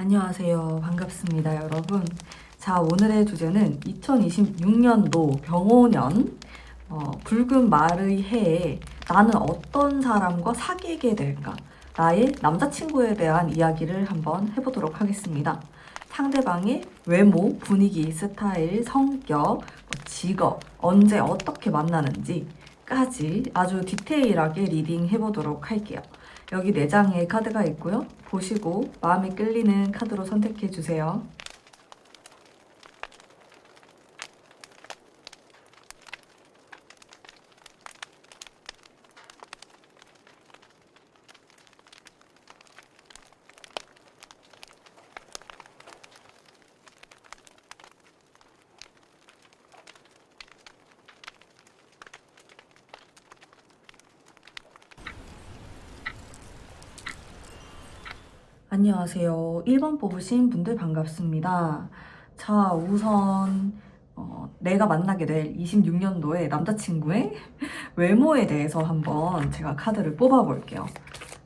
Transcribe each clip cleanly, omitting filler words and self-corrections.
안녕하세요. 반갑습니다, 여러분. 자, 오늘의 주제는 2026년도 병오년 붉은 말의 해에 나는 어떤 사람과 사귀게 될까? 나의 남자친구에 대한 이야기를 한번 해보도록 하겠습니다. 상대방의 외모, 분위기, 스타일, 성격, 직업, 언제 어떻게 만나는지까지 아주 디테일하게 리딩 해보도록 할게요. 여기 4장의 카드가 있고요. 보시고 마음에 끌리는 카드로 선택해 주세요. 안녕하세요. 1번 뽑으신 분들 반갑습니다. 자, 우선 내가 만나게 될 26년도의 남자친구의 외모에 대해서 한번 제가 카드를 뽑아볼게요.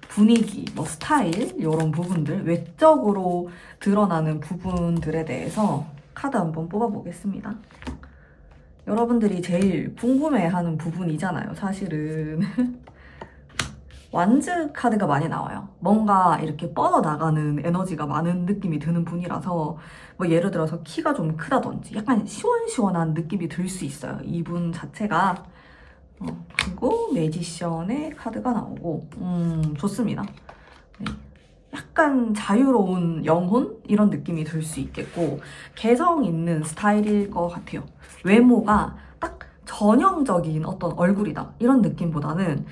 분위기, 스타일 이런 부분들, 외적으로 드러나는 부분들에 대해서 카드 한번 뽑아보겠습니다. 여러분들이 제일 궁금해하는 부분이잖아요, 사실은. 완즈 카드가 많이 나와요. 뭔가 이렇게 뻗어나가는 에너지가 많은 느낌이 드는 분이라서 예를 들어서 키가 좀 크다든지 약간 시원시원한 느낌이 들 수 있어요. 이분 자체가. 그리고 매지션의 카드가 나오고 좋습니다. 네. 약간 자유로운 영혼? 이런 느낌이 들 수 있겠고 개성 있는 스타일일 것 같아요. 외모가 딱 전형적인 어떤 얼굴이다 이런 느낌보다는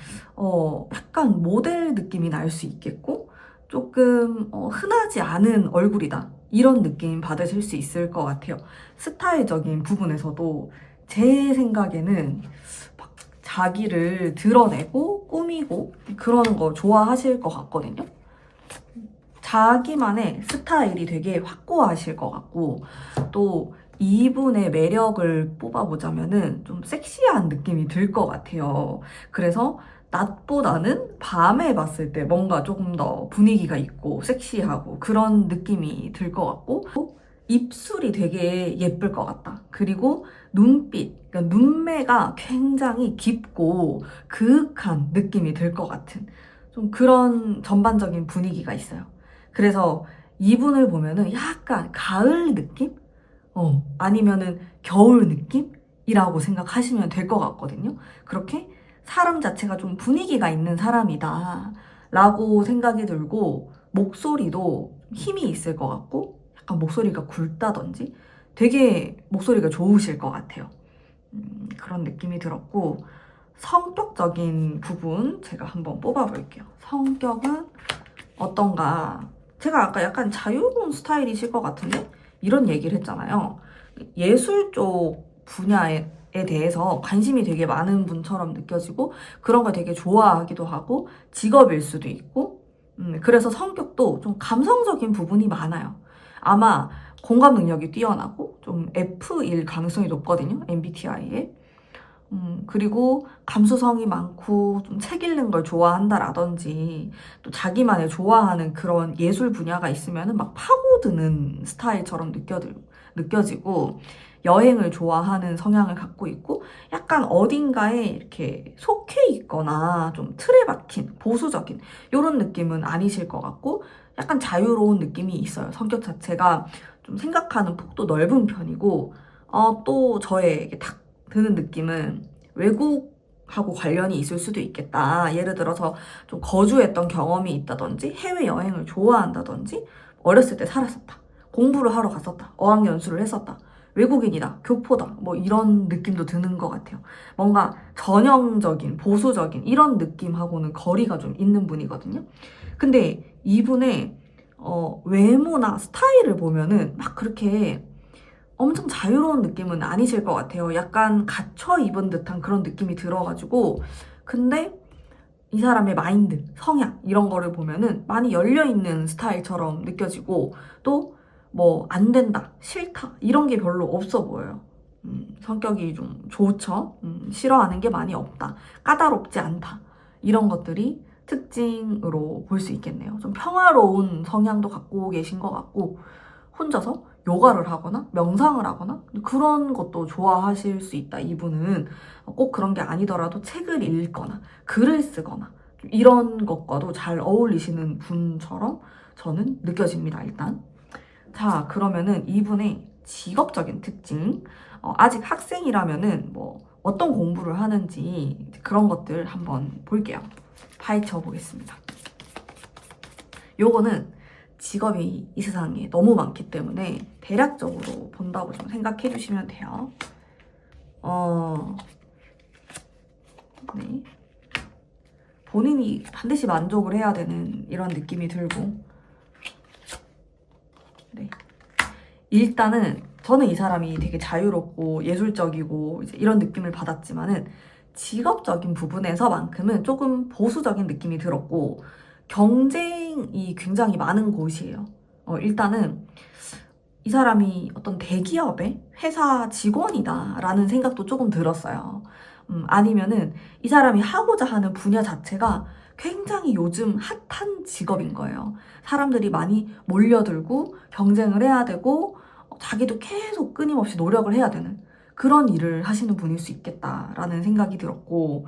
약간 모델 느낌이 날 수 있겠고 조금 흔하지 않은 얼굴이다 이런 느낌 받으실 수 있을 것 같아요. 스타일적인 부분에서도 제 생각에는 막 자기를 드러내고 꾸미고 그러는 거 좋아하실 것 같거든요. 자기만의 스타일이 되게 확고하실 것 같고 또 이분의 매력을 뽑아보자면은 좀 섹시한 느낌이 들 것 같아요. 그래서 낮보다는 밤에 봤을 때 뭔가 조금 더 분위기가 있고 섹시하고 그런 느낌이 들 것 같고 입술이 되게 예쁠 것 같다. 그리고 눈빛, 그러니까 눈매가 굉장히 깊고 그윽한 느낌이 들 것 같은 좀 그런 전반적인 분위기가 있어요. 그래서 이분을 보면은 약간 가을 느낌? 아니면은 겨울 느낌이라고 생각하시면 될 것 같거든요. 그렇게 사람 자체가 좀 분위기가 있는 사람이다 라고 생각이 들고 목소리도 힘이 있을 것 같고 약간 목소리가 굵다든지 되게 목소리가 좋으실 것 같아요. 그런 느낌이 들었고 성격적인 부분 제가 한번 뽑아볼게요. 성격은 어떤가? 제가 아까 약간 자유로운 스타일이실 것 같은데 이런 얘기를 했잖아요. 예술 쪽 분야에 대해서 관심이 되게 많은 분처럼 느껴지고 그런 걸 되게 좋아하기도 하고 직업일 수도 있고 그래서 성격도 좀 감성적인 부분이 많아요. 아마 공감 능력이 뛰어나고 좀 F일 가능성이 높거든요. MBTI에. 그리고 감수성이 많고 좀 책 읽는 걸 좋아한다라든지 또 자기만의 좋아하는 그런 예술 분야가 있으면은 막 파고드는 스타일처럼 느껴지고 여행을 좋아하는 성향을 갖고 있고 약간 어딘가에 이렇게 속해 있거나 좀 틀에 박힌 보수적인 이런 느낌은 아니실 것 같고 약간 자유로운 느낌이 있어요. 성격 자체가 좀 생각하는 폭도 넓은 편이고 또 저에게 딱 드는 느낌은 외국하고 관련이 있을 수도 있겠다. 예를 들어서 좀 거주했던 경험이 있다든지 해외여행을 좋아한다든지 어렸을 때 살았었다. 공부를 하러 갔었다. 어학연수를 했었다. 외국인이다. 교포다. 이런 느낌도 드는 것 같아요. 뭔가 전형적인, 보수적인 이런 느낌하고는 거리가 좀 있는 분이거든요. 근데 이분의 외모나 스타일을 보면은 막 그렇게 엄청 자유로운 느낌은 아니실 것 같아요. 약간 갇혀 입은 듯한 그런 느낌이 들어가지고 근데 이 사람의 마인드, 성향 이런 거를 보면은 많이 열려있는 스타일처럼 느껴지고 또 안 된다, 싫다 이런 게 별로 없어 보여요. 성격이 좀 좋죠. 싫어하는 게 많이 없다. 까다롭지 않다. 이런 것들이 특징으로 볼 수 있겠네요. 좀 평화로운 성향도 갖고 계신 것 같고, 혼자서 요가를 하거나 명상을 하거나 그런 것도 좋아하실 수 있다. 이분은 꼭 그런 게 아니더라도 책을 읽거나 글을 쓰거나 이런 것과도 잘 어울리시는 분처럼 저는 느껴집니다. 일단 자, 그러면은 이분의 직업적인 특징, 아직 학생이라면은 뭐 어떤 공부를 하는지 그런 것들 한번 볼게요. 파헤쳐 보겠습니다. 요거는 직업이 이 세상에 너무 많기 때문에 대략적으로 본다고 좀 생각해 주시면 돼요. 네. 본인이 반드시 만족을 해야 되는 이런 느낌이 들고, 네. 일단은 저는 이 사람이 되게 자유롭고 예술적이고 이제 이런 느낌을 받았지만은 직업적인 부분에서만큼은 조금 보수적인 느낌이 들었고, 경쟁이 굉장히 많은 곳이에요. 일단은 이 사람이 어떤 대기업의 회사 직원이다라는 생각도 조금 들었어요. 아니면은 이 사람이 하고자 하는 분야 자체가 굉장히 요즘 핫한 직업인 거예요. 사람들이 많이 몰려들고 경쟁을 해야 되고 자기도 계속 끊임없이 노력을 해야 되는 그런 일을 하시는 분일 수 있겠다라는 생각이 들었고,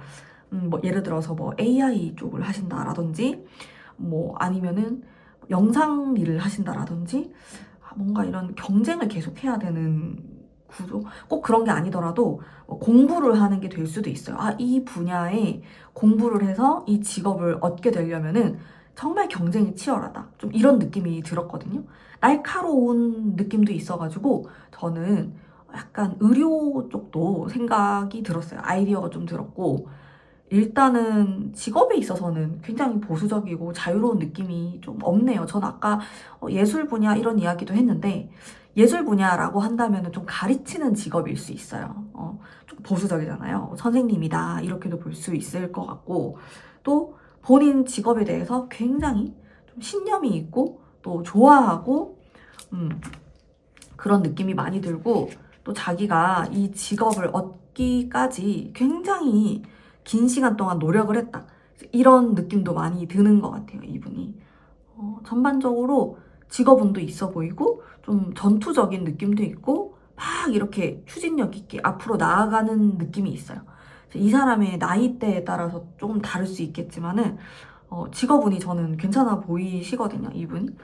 뭐 예를 들어서 뭐 AI 쪽을 하신다라든지 뭐 아니면은 영상 일을 하신다라든지 뭔가 이런 경쟁을 계속 해야 되는 구조? 꼭 그런 게 아니더라도 공부를 하는 게 될 수도 있어요. 이 분야에 공부를 해서 이 직업을 얻게 되려면은 정말 경쟁이 치열하다. 좀 이런 느낌이 들었거든요. 날카로운 느낌도 있어가지고 저는 약간 의료 쪽도 생각이 들었어요. 아이디어가 좀 들었고, 일단은 직업에 있어서는 굉장히 보수적이고 자유로운 느낌이 좀 없네요. 전 아까 예술 분야 이런 이야기도 했는데, 예술 분야라고 한다면 좀 가르치는 직업일 수 있어요. 좀 보수적이잖아요. 선생님이다 이렇게도 볼 수 있을 것 같고, 또 본인 직업에 대해서 굉장히 좀 신념이 있고 또 좋아하고 그런 느낌이 많이 들고, 또 자기가 이 직업을 얻기까지 굉장히 긴 시간 동안 노력을 했다. 이런 느낌도 많이 드는 것 같아요, 이분이. 전반적으로 직업운도 있어 보이고, 좀 전투적인 느낌도 있고, 막 이렇게 추진력 있게 앞으로 나아가는 느낌이 있어요. 이 사람의 나이대에 따라서 조금 다를 수 있겠지만은, 직업운이 저는 괜찮아 보이시거든요, 이분.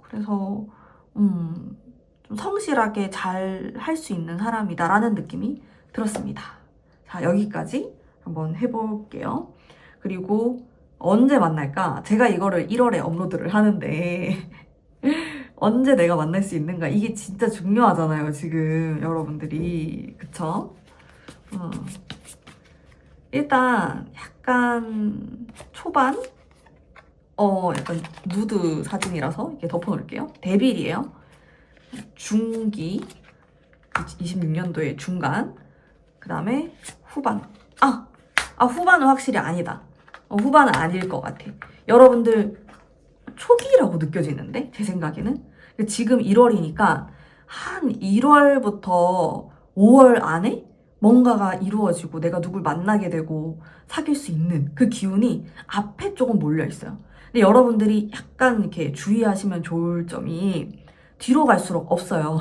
그래서, 좀 성실하게 잘 할 수 있는 사람이다라는 느낌이 들었습니다. 자, 여기까지 한번 해볼게요. 그리고 언제 만날까? 제가 이거를 1월에 업로드를 하는데 언제 내가 만날 수 있는가? 이게 진짜 중요하잖아요, 지금 여러분들이. 그쵸? 일단 약간 초반? 약간 누드 사진이라서 이렇게 덮어놓을게요. 데빌이에요. 중기, 26년도의 중간, 그 다음에 후반. 후반은 확실히 아니다. 후반은 아닐 것 같아. 여러분들 초기라고 느껴지는데? 제 생각에는. 지금 1월이니까 한 1월부터 5월 안에 뭔가가 이루어지고 내가 누굴 만나게 되고 사귈 수 있는 그 기운이 앞에 조금 몰려 있어요. 근데 여러분들이 약간 이렇게 주의하시면 좋을 점이 뒤로 갈수록 없어요.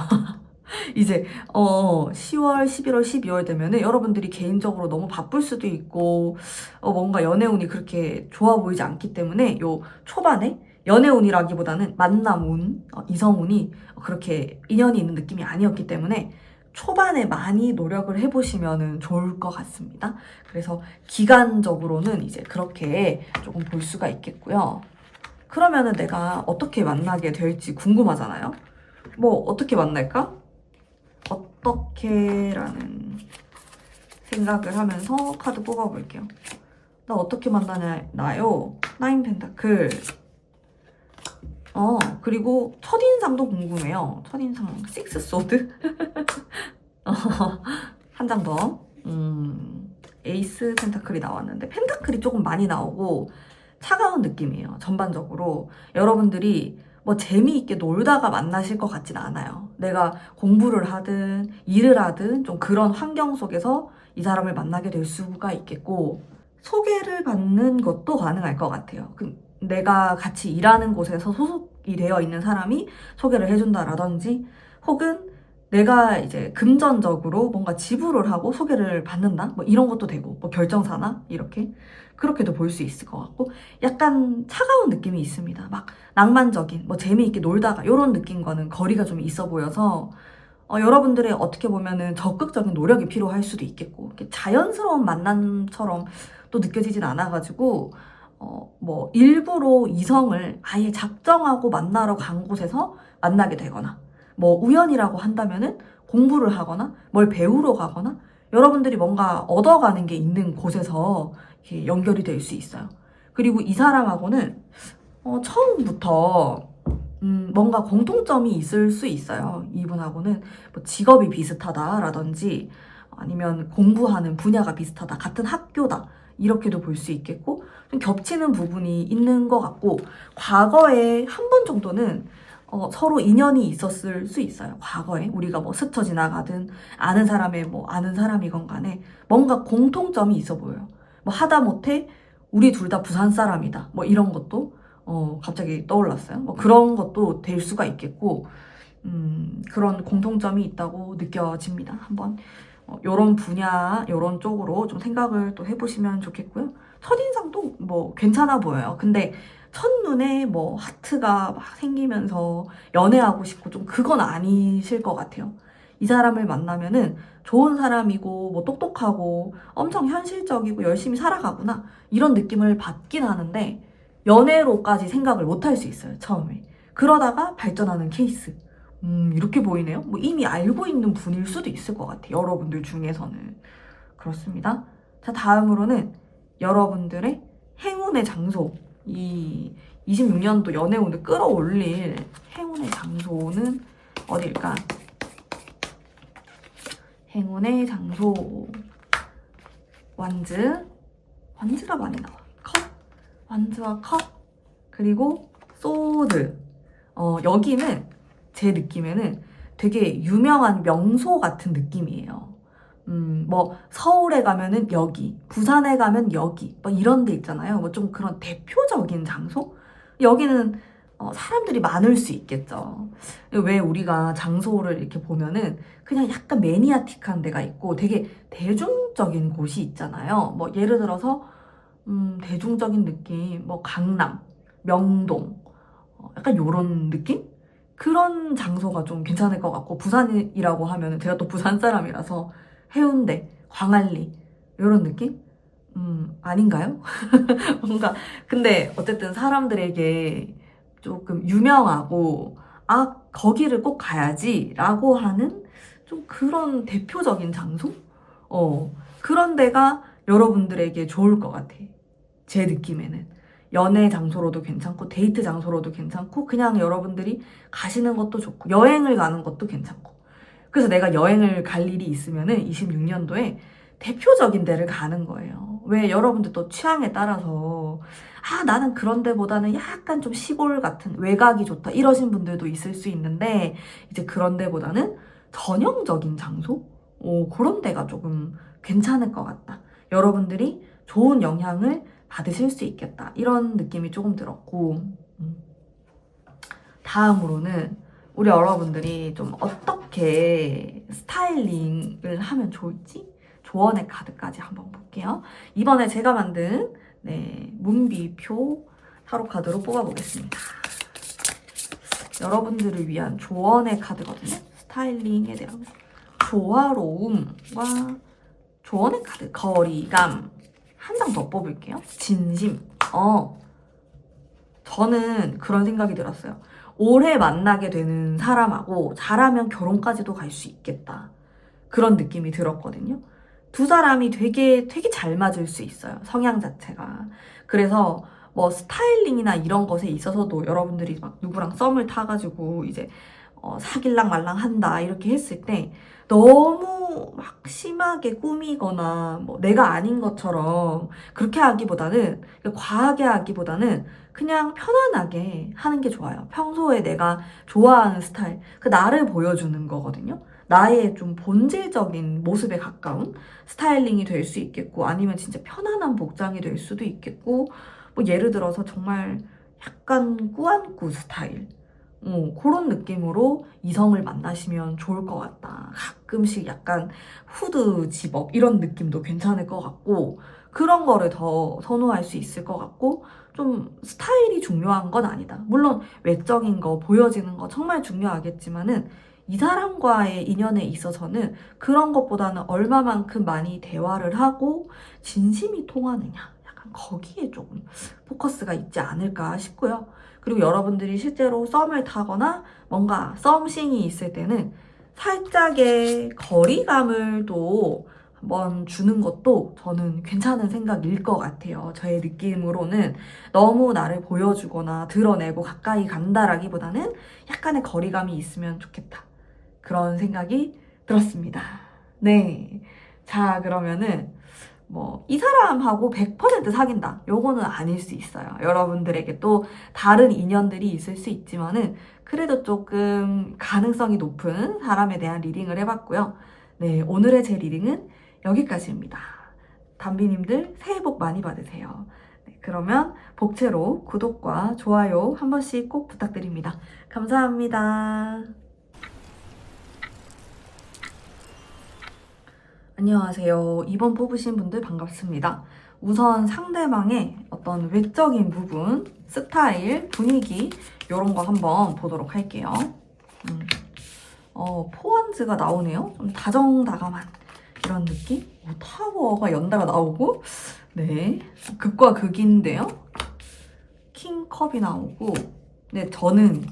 이제 10월, 11월, 12월 되면은 여러분들이 개인적으로 너무 바쁠 수도 있고 뭔가 연애운이 그렇게 좋아 보이지 않기 때문에 요 초반에 연애운이라기보다는 만남운, 이성운이 그렇게 인연이 있는 느낌이 아니었기 때문에 초반에 많이 노력을 해보시면 좋을 것 같습니다. 그래서 기간적으로는 이제 그렇게 조금 볼 수가 있겠고요. 그러면은 내가 어떻게 만나게 될지 궁금하잖아요. 뭐 어떻게 만날까? 어떻게라는 생각을 하면서 카드 뽑아볼게요. 나 어떻게 만나나요? 나인 펜타클. 그리고 첫인상도 궁금해요. 첫인상 식스 소드. 한 장 더. 에이스 펜타클이 나왔는데 펜타클이 조금 많이 나오고 차가운 느낌이에요. 전반적으로 여러분들이 뭐 재미있게 놀다가 만나실 것 같진 않아요. 내가 공부를 하든 일을 하든 좀 그런 환경 속에서 이 사람을 만나게 될 수가 있겠고, 소개를 받는 것도 가능할 것 같아요. 내가 같이 일하는 곳에서 소속이 되어 있는 사람이 소개를 해준다라든지, 혹은 내가 이제 금전적으로 뭔가 지불을 하고 소개를 받는다? 뭐 이런 것도 되고, 뭐 결정사나 이렇게 그렇게도 볼 수 있을 것 같고, 약간 차가운 느낌이 있습니다. 막 낭만적인, 뭐 재미있게 놀다가 이런 느낌과는 거리가 좀 있어 보여서 여러분들의 어떻게 보면은 적극적인 노력이 필요할 수도 있겠고, 이렇게 자연스러운 만남처럼 또 느껴지진 않아가지고 뭐 일부러 이성을 아예 작정하고 만나러 간 곳에서 만나게 되거나, 뭐 우연이라고 한다면은 공부를 하거나 뭘 배우러 가거나 여러분들이 뭔가 얻어가는 게 있는 곳에서 이렇게 연결이 될 수 있어요. 그리고 이 사람하고는 처음부터 뭔가 공통점이 있을 수 있어요. 이분하고는 뭐 직업이 비슷하다라든지, 아니면 공부하는 분야가 비슷하다, 같은 학교다, 이렇게도 볼 수 있겠고, 좀 겹치는 부분이 있는 것 같고, 과거에 한 번 정도는 서로 인연이 있었을 수 있어요. 과거에 우리가 뭐 스쳐 지나가든 아는 사람의 뭐 아는 사람이건 간에 뭔가 공통점이 있어 보여요. 뭐 하다못해 우리 둘 다 부산 사람이다, 뭐 이런 것도 갑자기 떠올랐어요. 뭐 그런 것도 될 수가 있겠고, 그런 공통점이 있다고 느껴집니다. 한번 요런 분야, 요런 쪽으로 좀 생각을 또 해보시면 좋겠고요. 첫인상도 뭐 괜찮아 보여요. 근데 첫눈에 뭐 하트가 막 생기면서 연애하고 싶고 좀 그건 아니실 것 같아요. 이 사람을 만나면은 좋은 사람이고 뭐 똑똑하고 엄청 현실적이고 열심히 살아가구나, 이런 느낌을 받긴 하는데 연애로까지 생각을 못 할 수 있어요, 처음에. 그러다가 발전하는 케이스. 이렇게 보이네요. 뭐 이미 알고 있는 분일 수도 있을 것 같아요, 여러분들 중에서는. 그렇습니다. 자, 다음으로는 여러분들의 행운의 장소. 이 26년도 연애운을 끌어올릴 행운의 장소는 어딜까? 행운의 장소. 완즈가 많이 나와. 컵. 완즈와 컵. 그리고 소드. 여기는 제 느낌에는 되게 유명한 명소 같은 느낌이에요. 뭐 서울에 가면은 여기, 부산에 가면 여기, 뭐 이런 데 있잖아요. 뭐 좀 그런 대표적인 장소? 여기는 사람들이 많을 수 있겠죠. 왜 우리가 장소를 이렇게 보면은 그냥 약간 매니아틱한 데가 있고 되게 대중적인 곳이 있잖아요. 뭐 예를 들어서 대중적인 느낌, 뭐 강남, 명동, 약간 요런 느낌? 그런 장소가 좀 괜찮을 것 같고, 부산이라고 하면은 제가 또 부산 사람이라서 해운대, 광안리 이런 느낌? 아닌가요? 뭔가 근데 어쨌든 사람들에게 조금 유명하고 거기를 꼭 가야지라고 하는 좀 그런 대표적인 장소? 그런 데가 여러분들에게 좋을 것 같아. 제 느낌에는. 연애 장소로도 괜찮고 데이트 장소로도 괜찮고 그냥 여러분들이 가시는 것도 좋고 여행을 가는 것도 괜찮고. 그래서 내가 여행을 갈 일이 있으면은 26년도에 대표적인 데를 가는 거예요. 왜 여러분들 또 취향에 따라서 나는 그런 데보다는 약간 좀 시골 같은 외곽이 좋다 이러신 분들도 있을 수 있는데, 이제 그런 데보다는 전형적인 장소? 그런 데가 조금 괜찮을 것 같다. 여러분들이 좋은 영향을 받으실 수 있겠다, 이런 느낌이 조금 들었고, 다음으로는 우리 여러분들이 좀 어떻게 스타일링을 하면 좋을지 조언의 카드까지 한번 볼게요. 이번에 제가 만든 문비표 타로 카드로 뽑아보겠습니다. 여러분들을 위한 조언의 카드거든요. 스타일링에 대한 조화로움과 조언의 카드. 거리감. 한 장 더 뽑을게요. 진심. 저는 그런 생각이 들었어요. 오래 만나게 되는 사람하고 잘하면 결혼까지도 갈 수 있겠다, 그런 느낌이 들었거든요. 두 사람이 되게 잘 맞을 수 있어요, 성향 자체가. 그래서 뭐 스타일링이나 이런 것에 있어서도 여러분들이 막 누구랑 썸을 타가지고 이제 사귈랑 말랑 한다 이렇게 했을 때 너무 막 심하게 꾸미거나 뭐 내가 아닌 것처럼 그렇게 하기보다는, 과하게 하기보다는 그냥 편안하게 하는 게 좋아요. 평소에 내가 좋아하는 스타일, 그 나를 보여주는 거거든요. 나의 좀 본질적인 모습에 가까운 스타일링이 될 수 있겠고, 아니면 진짜 편안한 복장이 될 수도 있겠고, 뭐 예를 들어서 정말 약간 꾸안꾸 스타일, 그런 느낌으로 이성을 만나시면 좋을 것 같다. 가끔씩 약간 후드 집업 이런 느낌도 괜찮을 것 같고, 그런 거를 더 선호할 수 있을 것 같고, 좀 스타일이 중요한 건 아니다. 물론 외적인 거, 보여지는 거 정말 중요하겠지만은 이 사람과의 인연에 있어서는 그런 것보다는 얼마만큼 많이 대화를 하고 진심이 통하느냐, 약간 거기에 조금 포커스가 있지 않을까 싶고요. 그리고 여러분들이 실제로 썸을 타거나 뭔가 썸씽이 있을 때는 살짝의 거리감을 또 한번 주는 것도 저는 괜찮은 생각일 것 같아요. 저의 느낌으로는 너무 나를 보여주거나 드러내고 가까이 간다라기보다는 약간의 거리감이 있으면 좋겠다. 그런 생각이 들었습니다. 네. 자, 그러면은 이 사람하고 100% 사귄다. 요거는 아닐 수 있어요. 여러분들에게 또 다른 인연들이 있을 수 있지만은 그래도 조금 가능성이 높은 사람에 대한 리딩을 해봤고요. 네, 오늘의 제 리딩은 여기까지입니다. 담비님들 새해 복 많이 받으세요. 네, 그러면 복채로 구독과 좋아요 한 번씩 꼭 부탁드립니다. 감사합니다. 안녕하세요. 2번 뽑으신 분들 반갑습니다. 우선 상대방의 어떤 외적인 부분, 스타일, 분위기 이런 거 한번 보도록 할게요. 포원즈가 나오네요. 좀 다정다감한 이런 느낌? 타워가 연달아 나오고 네, 극과 극인데요. 킹컵이 나오고 네, 저는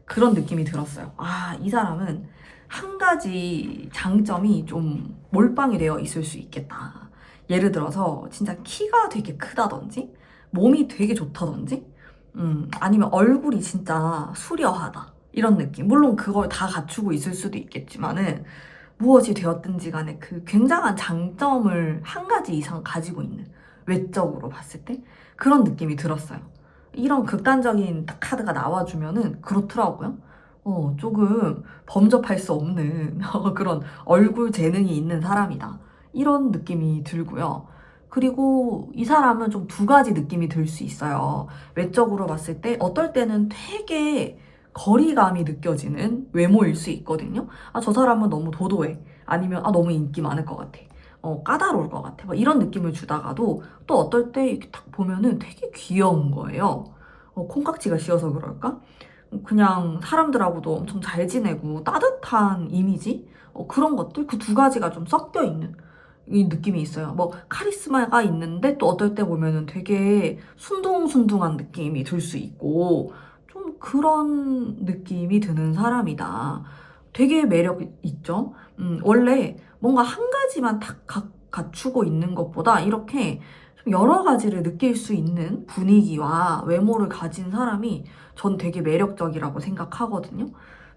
그런 느낌이 들었어요. 아, 이 사람은 한 가지 장점이 좀 몰빵이 되어 있을 수 있겠다. 예를 들어서 진짜 키가 되게 크다든지 몸이 되게 좋다든지 아니면 얼굴이 진짜 수려하다 이런 느낌. 물론 그걸 다 갖추고 있을 수도 있겠지만은 무엇이 되었든지 간에 그 굉장한 장점을 한 가지 이상 가지고 있는, 외적으로 봤을 때 그런 느낌이 들었어요. 이런 극단적인 카드가 나와주면은 그렇더라고요. 조금 범접할 수 없는 그런 얼굴 재능이 있는 사람이다. 이런 느낌이 들고요. 그리고 이 사람은 좀 두 가지 느낌이 들 수 있어요. 외적으로 봤을 때 어떨 때는 되게 거리감이 느껴지는 외모일 수 있거든요. 아, 저 사람은 너무 도도해. 아니면 아, 너무 인기 많을 것 같아. 까다로울 것 같아. 막 이런 느낌을 주다가도 또 어떨 때 이렇게 딱 보면은 되게 귀여운 거예요. 콩깍지가 씌어서 그럴까? 그냥 사람들하고도 엄청 잘 지내고 따뜻한 이미지? 그런 것들? 그 두 가지가 좀 섞여 있는 이 느낌이 있어요. 카리스마가 있는데 또 어떨 때 보면은 되게 순둥순둥한 느낌이 들 수 있고 좀 그런 느낌이 드는 사람이다. 되게 매력 있죠? 원래 뭔가 한 가지만 딱 갖추고 있는 것보다 이렇게 좀 여러 가지를 느낄 수 있는 분위기와 외모를 가진 사람이 전 되게 매력적이라고 생각하거든요.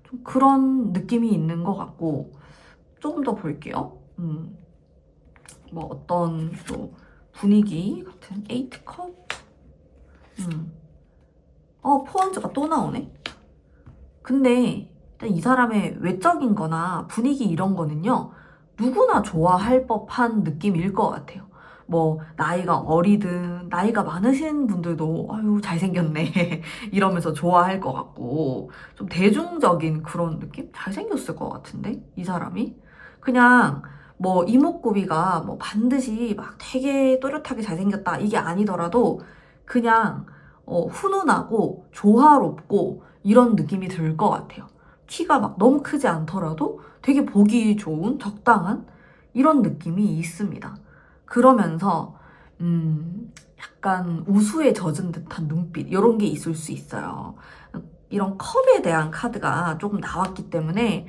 좀 그런 느낌이 있는 것 같고, 조금 더 볼게요. 어떤 또 분위기 같은 에이트컵? 포항즈가 또 나오네? 근데 일단 이 사람의 외적인 거나 분위기 이런 거는요, 누구나 좋아할 법한 느낌일 것 같아요. 나이가 어리든, 나이가 많으신 분들도, 아유, 잘생겼네. 이러면서 좋아할 것 같고, 좀 대중적인 그런 느낌? 잘생겼을 것 같은데? 이 사람이? 그냥, 이목구비가 반드시 막 되게 또렷하게 잘생겼다. 이게 아니더라도, 그냥, 훈훈하고, 조화롭고, 이런 느낌이 들 것 같아요. 키가 막 너무 크지 않더라도 되게 보기 좋은, 적당한 이런 느낌이 있습니다. 그러면서 약간 우수에 젖은 듯한 눈빛 이런 게 있을 수 있어요. 이런 컵에 대한 카드가 조금 나왔기 때문에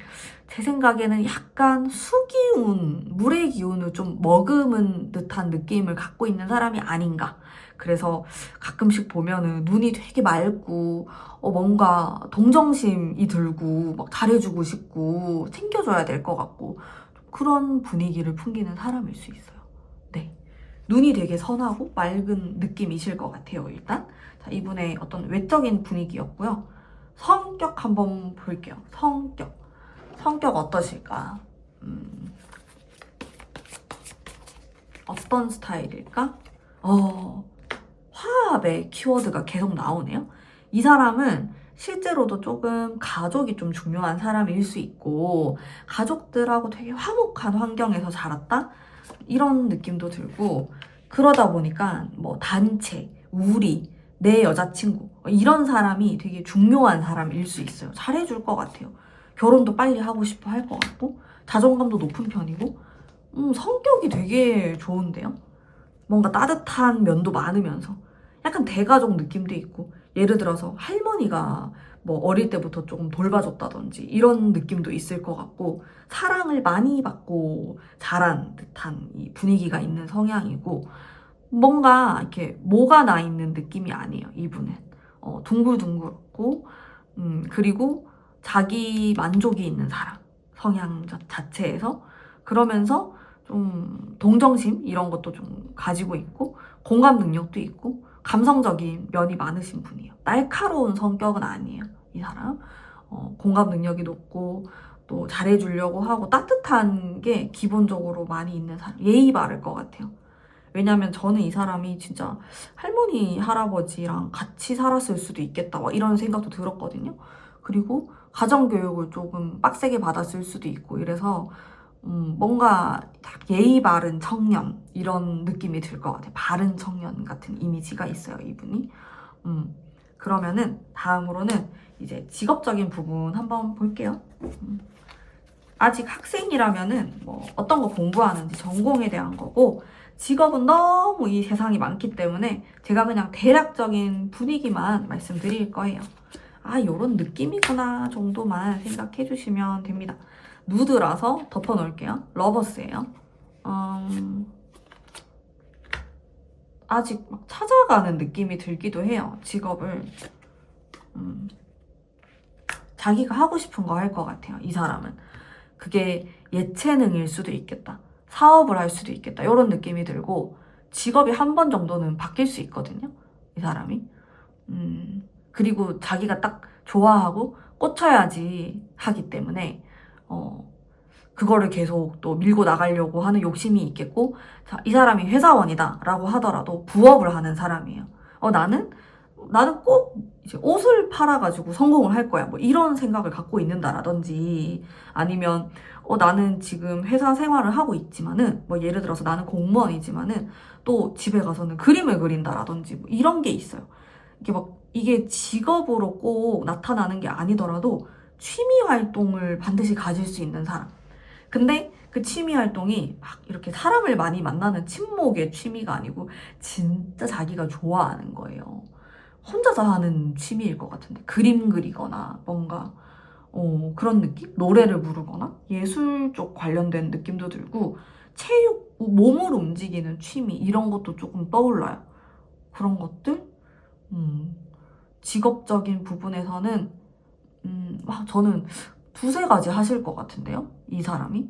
제 생각에는 약간 수기운, 물의 기운을 좀 머금은 듯한 느낌을 갖고 있는 사람이 아닌가. 그래서 가끔씩 보면은 눈이 되게 맑고 뭔가 동정심이 들고 막 잘해주고 싶고 챙겨줘야 될 것 같고 그런 분위기를 풍기는 사람일 수 있어요. 네. 눈이 되게 선하고 맑은 느낌이실 것 같아요, 일단. 자, 이분의 어떤 외적인 분위기였고요. 성격 한번 볼게요. 성격. 성격 어떠실까? 어떤 스타일일까? 화합의 키워드가 계속 나오네요. 이 사람은 실제로도 조금 가족이 좀 중요한 사람일 수 있고 가족들하고 되게 화목한 환경에서 자랐다? 이런 느낌도 들고 그러다 보니까 뭐 단체, 우리, 내 여자친구 이런 사람이 되게 중요한 사람일 수 있어요. 잘해줄 것 같아요. 결혼도 빨리 하고 싶어 할 것 같고 자존감도 높은 편이고 성격이 되게 좋은데요. 뭔가 따뜻한 면도 많으면서 약간 대가족 느낌도 있고 예를 들어서 할머니가 뭐 어릴 때부터 조금 돌봐줬다든지 이런 느낌도 있을 것 같고 사랑을 많이 받고 자란 듯한 이 분위기가 있는 성향이고 뭔가 이렇게 뭐가 나 있는 느낌이 아니에요. 이분은 둥글둥글고 그리고 자기 만족이 있는 사람 성향 자체에서 그러면서 좀 동정심 이런 것도 좀 가지고 있고 공감 능력도 있고 감성적인 면이 많으신 분이에요. 날카로운 성격은 아니에요. 이 사람 공감 능력이 높고 또 잘해주려고 하고 따뜻한 게 기본적으로 많이 있는 사람. 예의 바를 것 같아요. 왜냐면 저는 이 사람이 진짜 할머니, 할아버지랑 같이 살았을 수도 있겠다. 막 이런 생각도 들었거든요. 그리고 가정교육을 조금 빡세게 받았을 수도 있고 이래서 뭔가 예의 바른 청년 이런 느낌이 들 것 같아요. 바른 청년 같은 이미지가 있어요, 이분이. 그러면은 다음으로는 이제 직업적인 부분 한번 볼게요. 아직 학생이라면은 뭐 어떤 거 공부하는지 전공에 대한 거고 직업은 너무 이 세상이 많기 때문에 제가 그냥 대략적인 분위기만 말씀드릴 거예요. 아, 요런 느낌이구나 정도만 생각해 주시면 됩니다. 누드라서 덮어 놓을게요. 러버스예요. 아직 막 찾아가는 느낌이 들기도 해요. 직업을. 자기가 하고 싶은 거 할 것 같아요. 이 사람은. 그게 예체능일 수도 있겠다. 사업을 할 수도 있겠다. 이런 느낌이 들고 직업이 한 번 정도는 바뀔 수 있거든요. 이 사람이. 그리고 자기가 딱 좋아하고 꽂혀야지 하기 때문에 그거를 계속 또 밀고 나가려고 하는 욕심이 있겠고 자, 이 사람이 회사원이다 라고 하더라도 부업을 하는 사람이에요. 나는 꼭 이제 옷을 팔아가지고 성공을 할 거야. 뭐 이런 생각을 갖고 있는다라든지 아니면 나는 지금 회사 생활을 하고 있지만은 뭐 예를 들어서 나는 공무원이지만은 또 집에 가서는 그림을 그린다라든지 뭐 이런 게 있어요. 이게 직업으로 꼭 나타나는 게 아니더라도 취미 활동을 반드시 가질 수 있는 사람. 근데 그 취미 활동이 막 이렇게 사람을 많이 만나는 친목의 취미가 아니고 진짜 자기가 좋아하는 거예요. 혼자서 하는 취미일 것 같은데 그림 그리거나 뭔가 그런 느낌? 노래를 부르거나 예술 쪽 관련된 느낌도 들고 체육, 몸을 움직이는 취미 이런 것도 조금 떠올라요. 그런 것들? 직업적인 부분에서는 저는 두세 가지 하실 것 같은데요. 이 사람이.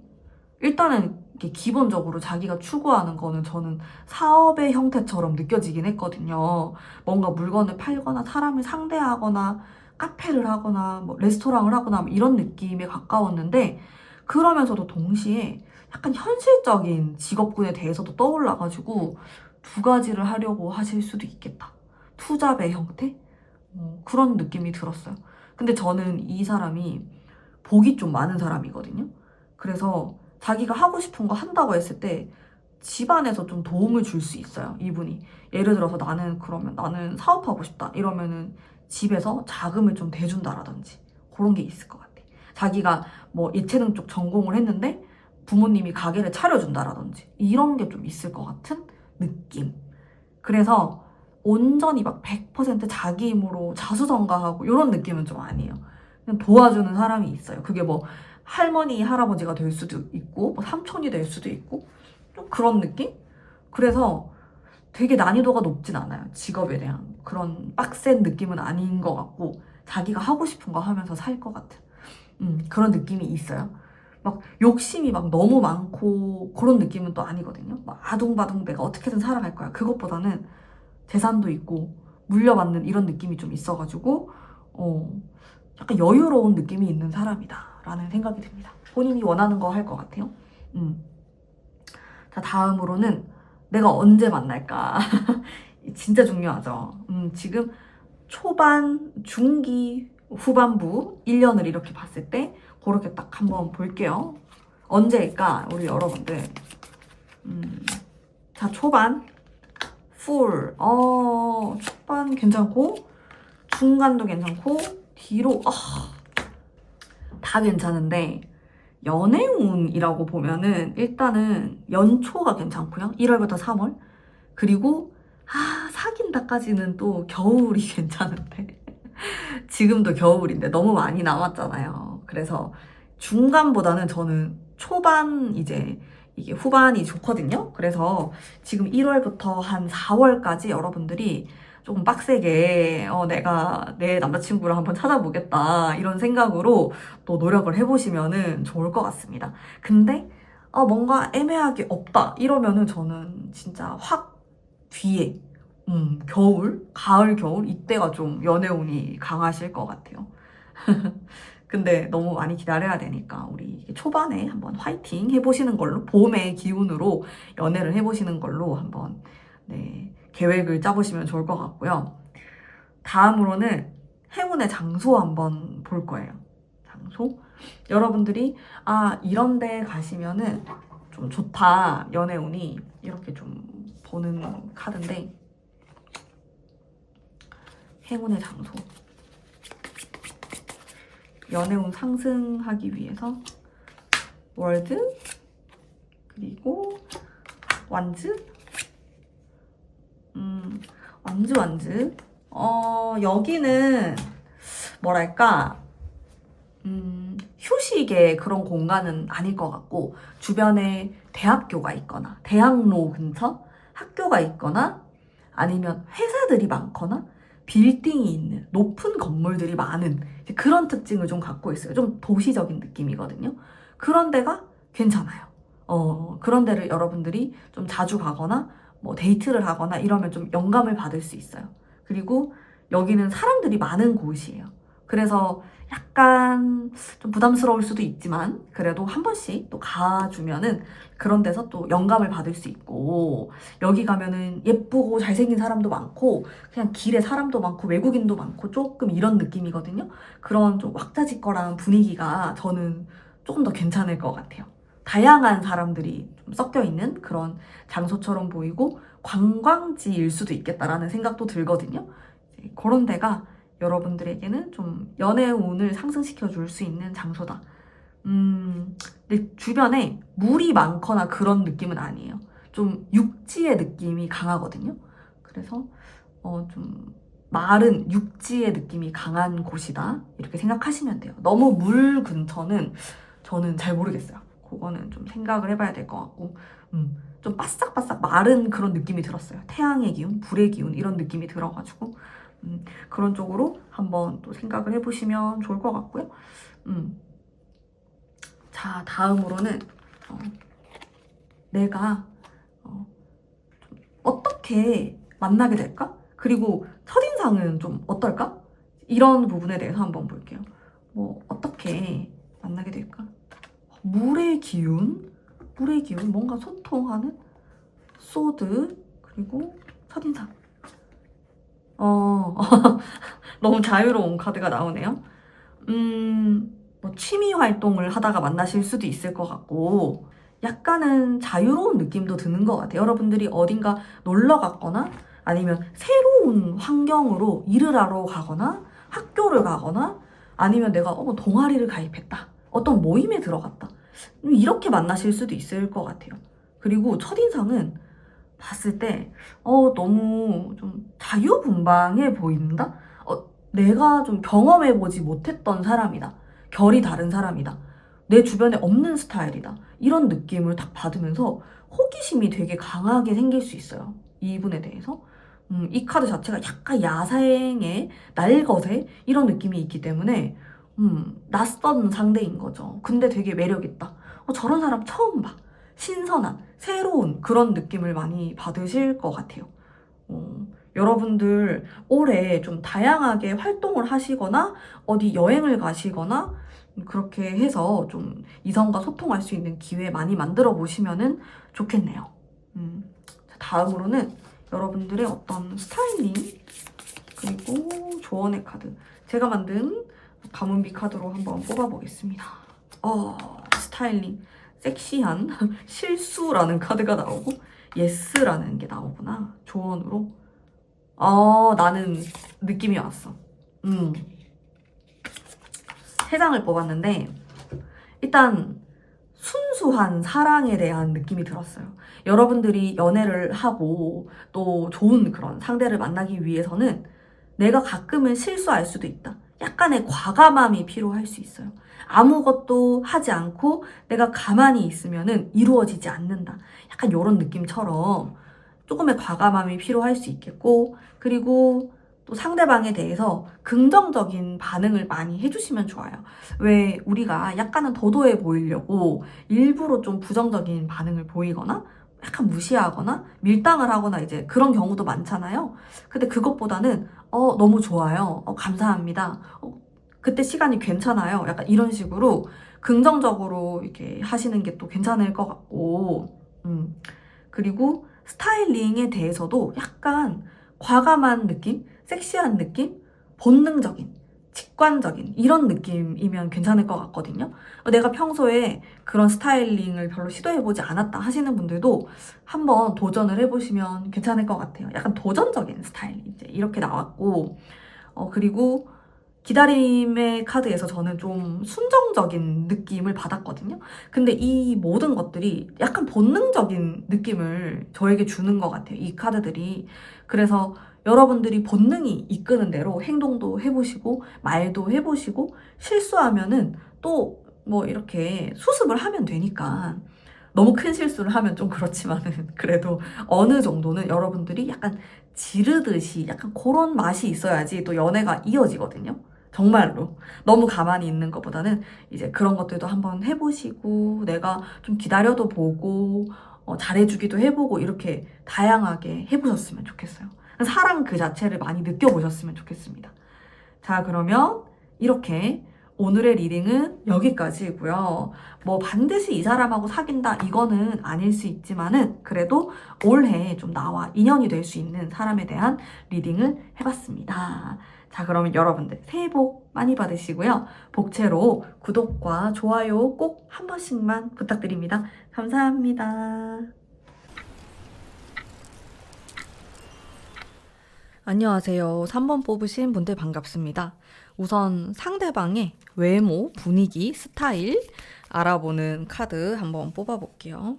일단은 이렇게 기본적으로 자기가 추구하는 거는 저는 사업의 형태처럼 느껴지긴 했거든요. 뭔가 물건을 팔거나 사람을 상대하거나 카페를 하거나 뭐 레스토랑을 하거나 뭐 이런 느낌에 가까웠는데 그러면서도 동시에 약간 현실적인 직업군에 대해서도 떠올라가지고 두 가지를 하려고 하실 수도 있겠다. 투잡의 형태? 그런 느낌이 들었어요. 근데 저는 이 사람이 복이 좀 많은 사람이거든요. 그래서 자기가 하고 싶은 거 한다고 했을 때 집안에서 좀 도움을 줄 수 있어요, 이분이. 예를 들어서 나는 사업하고 싶다. 이러면은 집에서 자금을 좀 대준다라든지 그런 게 있을 것 같아. 자기가 뭐 예체능 쪽 전공을 했는데 부모님이 가게를 차려준다라든지 이런 게 좀 있을 것 같은 느낌. 그래서 온전히 막 100% 자기 힘으로 자수성가하고 이런 느낌은 좀 아니에요. 그냥 도와주는 사람이 있어요. 그게 뭐 할머니, 할아버지가 될 수도 있고 뭐 삼촌이 될 수도 있고 좀 그런 느낌? 그래서 되게 난이도가 높진 않아요. 직업에 대한 그런 빡센 느낌은 아닌 것 같고 자기가 하고 싶은 거 하면서 살 것 같은 그런 느낌이 있어요. 막 욕심이 막 너무 많고 그런 느낌은 또 아니거든요. 막 아둥바둥 내가 어떻게든 살아갈 거야. 그것보다는 재산도 있고 물려받는 이런 느낌이 좀 있어가지고 약간 여유로운 느낌이 있는 사람이다. 라는 생각이 듭니다. 본인이 원하는 거 할 것 같아요. 자, 다음으로는 내가 언제 만날까? 진짜 중요하죠. 지금 초반, 중기, 후반부 1년을 이렇게 봤을 때 그렇게 딱 한번 볼게요. 언제일까? 우리 여러분들. 자, 초반 풀. 초반 괜찮고 중간도 괜찮고 뒤로 다 괜찮은데 연애운이라고 보면은 일단은 연초가 괜찮고요. 1월부터 3월. 그리고 사귄다까지는 또 겨울이 괜찮은데 지금도 겨울인데 너무 많이 남았잖아요. 그래서 중간보다는 저는 초반 이제 이게 후반이 좋거든요. 그래서 지금 1월부터 한 4월까지 여러분들이 조금 빡세게 내가 내 남자친구를 한번 찾아보겠다 이런 생각으로 또 노력을 해보시면은 좋을 것 같습니다. 근데 뭔가 애매하게 없다 이러면은 저는 진짜 확 뒤에 겨울, 가을, 겨울 이때가 좀 연애운이 강하실 것 같아요. 근데 너무 많이 기다려야 되니까 우리 초반에 한번 화이팅 해보시는 걸로 봄의 기운으로 연애를 해보시는 걸로 한번 계획을 짜보시면 좋을 것 같고요. 다음으로는 행운의 장소 한번 볼 거예요. 장소? 여러분들이 이런 데 가시면은 좀 좋다 연애운이 이렇게 좀 보는 카드인데 행운의 장소 연애운 상승하기 위해서 월드 그리고 완즈 완즈 여기는 뭐랄까 휴식의 그런 공간은 아닐 것 같고 주변에 대학교가 있거나 대학로 근처 학교가 있거나 아니면 회사들이 많거나 빌딩이 있는 높은 건물들이 많은 그런 특징을 좀 갖고 있어요. 좀 도시적인 느낌이거든요. 그런 데가 괜찮아요. 그런 데를 여러분들이 좀 자주 가거나 뭐 데이트를 하거나 이러면 좀 영감을 받을 수 있어요. 그리고 여기는 사람들이 많은 곳이에요. 그래서 약간 좀 부담스러울 수도 있지만 그래도 한 번씩 또 가주면은 그런 데서 또 영감을 받을 수 있고 여기 가면은 예쁘고 잘생긴 사람도 많고 그냥 길에 사람도 많고 외국인도 많고 조금 이런 느낌이거든요. 그런 좀 왁자지껄한 분위기가 저는 조금 더 괜찮을 것 같아요. 다양한 사람들이 좀 섞여 있는 그런 장소처럼 보이고 관광지일 수도 있겠다라는 생각도 들거든요. 그런 데가 여러분들에게는 좀 연애운을 상승시켜 줄 수 있는 장소다. 근데 주변에 물이 많거나 그런 느낌은 아니에요. 좀 육지의 느낌이 강하거든요. 그래서 좀 마른 육지의 느낌이 강한 곳이다. 이렇게 생각하시면 돼요. 너무 물 근처는 저는 잘 모르겠어요. 그거는 좀 생각을 해봐야 될 것 같고 좀 바싹바싹 마른 그런 느낌이 들었어요. 태양의 기운, 불의 기운 이런 느낌이 들어가지고 그런 쪽으로 한번 또 생각을 해보시면 좋을 것 같고요. 자, 다음으로는 내가 어떻게 만나게 될까? 그리고 첫인상은 좀 어떨까? 이런 부분에 대해서 한번 볼게요. 뭐 어떻게 만나게 될까? 물의 기운, 뭔가 소통하는 소드, 그리고 첫인상. 너무 자유로운 카드가 나오네요. 뭐 취미 활동을 하다가 만나실 수도 있을 것 같고 약간은 자유로운 느낌도 드는 것 같아요. 여러분들이 어딘가 놀러 갔거나 아니면 새로운 환경으로 일을 하러 가거나 학교를 가거나 아니면 내가 동아리를 가입했다. 어떤 모임에 들어갔다. 이렇게 만나실 수도 있을 것 같아요. 그리고 첫인상은 봤을 때 너무 좀 자유분방해 보인다? 내가 좀 경험해보지 못했던 사람이다. 결이 다른 사람이다. 내 주변에 없는 스타일이다. 이런 느낌을 딱 받으면서 호기심이 되게 강하게 생길 수 있어요. 이분에 대해서. 이 카드 자체가 약간 야생의 날것의 이런 느낌이 있기 때문에 낯선 상대인 거죠. 근데 되게 매력있다. 저런 사람 처음 봐. 신선한, 새로운 그런 느낌을 많이 받으실 것 같아요. 여러분들 올해 좀 다양하게 활동을 하시거나 어디 여행을 가시거나 그렇게 해서 좀 이성과 소통할 수 있는 기회 많이 만들어 보시면은 좋겠네요. 자, 다음으로는 여러분들의 어떤 스타일링 그리고 조언의 카드 제가 만든 가문비 카드로 한번 뽑아보겠습니다. 스타일링 섹시한 실수라는 카드가 나오고 예스라는 게 나오구나. 조언으로 나는 느낌이 왔어. 세 장을 뽑았는데 일단 순수한 사랑에 대한 느낌이 들었어요. 여러분들이 연애를 하고 또 좋은 그런 상대를 만나기 위해서는 내가 가끔은 실수할 수도 있다. 약간의 과감함이 필요할 수 있어요. 아무것도 하지 않고 내가 가만히 있으면은 이루어지지 않는다. 약간 이런 느낌처럼 조금의 과감함이 필요할 수 있겠고, 그리고 또 상대방에 대해서 긍정적인 반응을 많이 해주시면 좋아요. 왜 우리가 약간은 도도해 보이려고 일부러 좀 부정적인 반응을 보이거나 약간 무시하거나 밀당을 하거나 이제 그런 경우도 많잖아요. 근데 그것보다는 너무 좋아요. 감사합니다. 그때 시간이 괜찮아요. 약간 이런 식으로 긍정적으로 이렇게 하시는 게 또 괜찮을 것 같고, 그리고 스타일링에 대해서도 약간 과감한 느낌, 섹시한 느낌, 본능적인, 직관적인 이런 느낌이면 괜찮을 것 같거든요. 내가 평소에 그런 스타일링을 별로 시도해보지 않았다 하시는 분들도 한번 도전을 해보시면 괜찮을 것 같아요. 약간 도전적인 스타일 이제 이렇게 나왔고, 그리고 기다림의 카드에서 저는 좀 순정적인 느낌을 받았거든요. 근데 이 모든 것들이 약간 본능적인 느낌을 저에게 주는 것 같아요. 이 카드들이. 그래서 여러분들이 본능이 이끄는 대로 행동도 해보시고 말도 해보시고 실수하면은 또 뭐 이렇게 수습을 하면 되니까 너무 큰 실수를 하면 좀 그렇지만은 그래도 어느 정도는 여러분들이 약간 지르듯이 약간 그런 맛이 있어야지 또 연애가 이어지거든요. 정말로. 너무 가만히 있는 것보다는 이제 그런 것들도 한번 해보시고 내가 좀 기다려도 보고 잘해주기도 해보고 이렇게 다양하게 해보셨으면 좋겠어요. 사랑 그 자체를 많이 느껴보셨으면 좋겠습니다. 자, 그러면 이렇게 오늘의 리딩은 여기까지고요. 뭐 반드시 이 사람하고 사귄다 이거는 아닐 수 있지만은 그래도 올해 좀 나와 인연이 될 수 있는 사람에 대한 리딩을 해봤습니다. 자, 그러면 여러분들 새해 복 많이 받으시고요. 복채로 구독과 좋아요 꼭 한 번씩만 부탁드립니다. 감사합니다. 안녕하세요. 3번 뽑으신 분들 반갑습니다. 우선 상대방의 외모, 분위기, 스타일 알아보는 카드 한번 뽑아볼게요.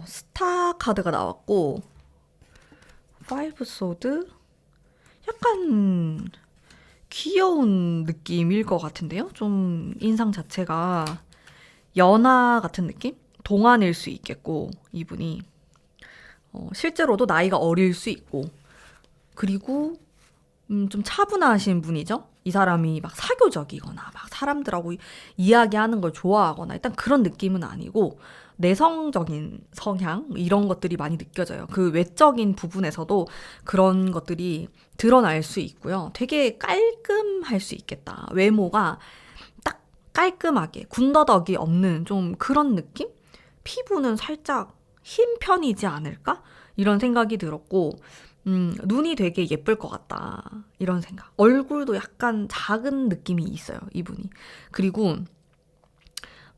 스타 카드가 나왔고, 파이브 소드? 약간 귀여운 느낌일 것 같은데요? 좀 인상 자체가 연하 같은 느낌? 동안일 수 있겠고, 이분이. 실제로도 나이가 어릴 수 있고, 그리고 좀 차분하신 분이죠? 이 사람이 막 사교적이거나 막 사람들하고 이야기하는 걸 좋아하거나 일단 그런 느낌은 아니고 내성적인 성향 이런 것들이 많이 느껴져요. 그 외적인 부분에서도 그런 것들이 드러날 수 있고요. 되게 깔끔할 수 있겠다. 외모가 딱 깔끔하게 군더더기 없는 좀 그런 느낌? 피부는 살짝 흰 편이지 않을까? 이런 생각이 들었고 눈이 되게 예쁠 것 같다. 이런 생각. 얼굴도 약간 작은 느낌이 있어요, 이분이. 그리고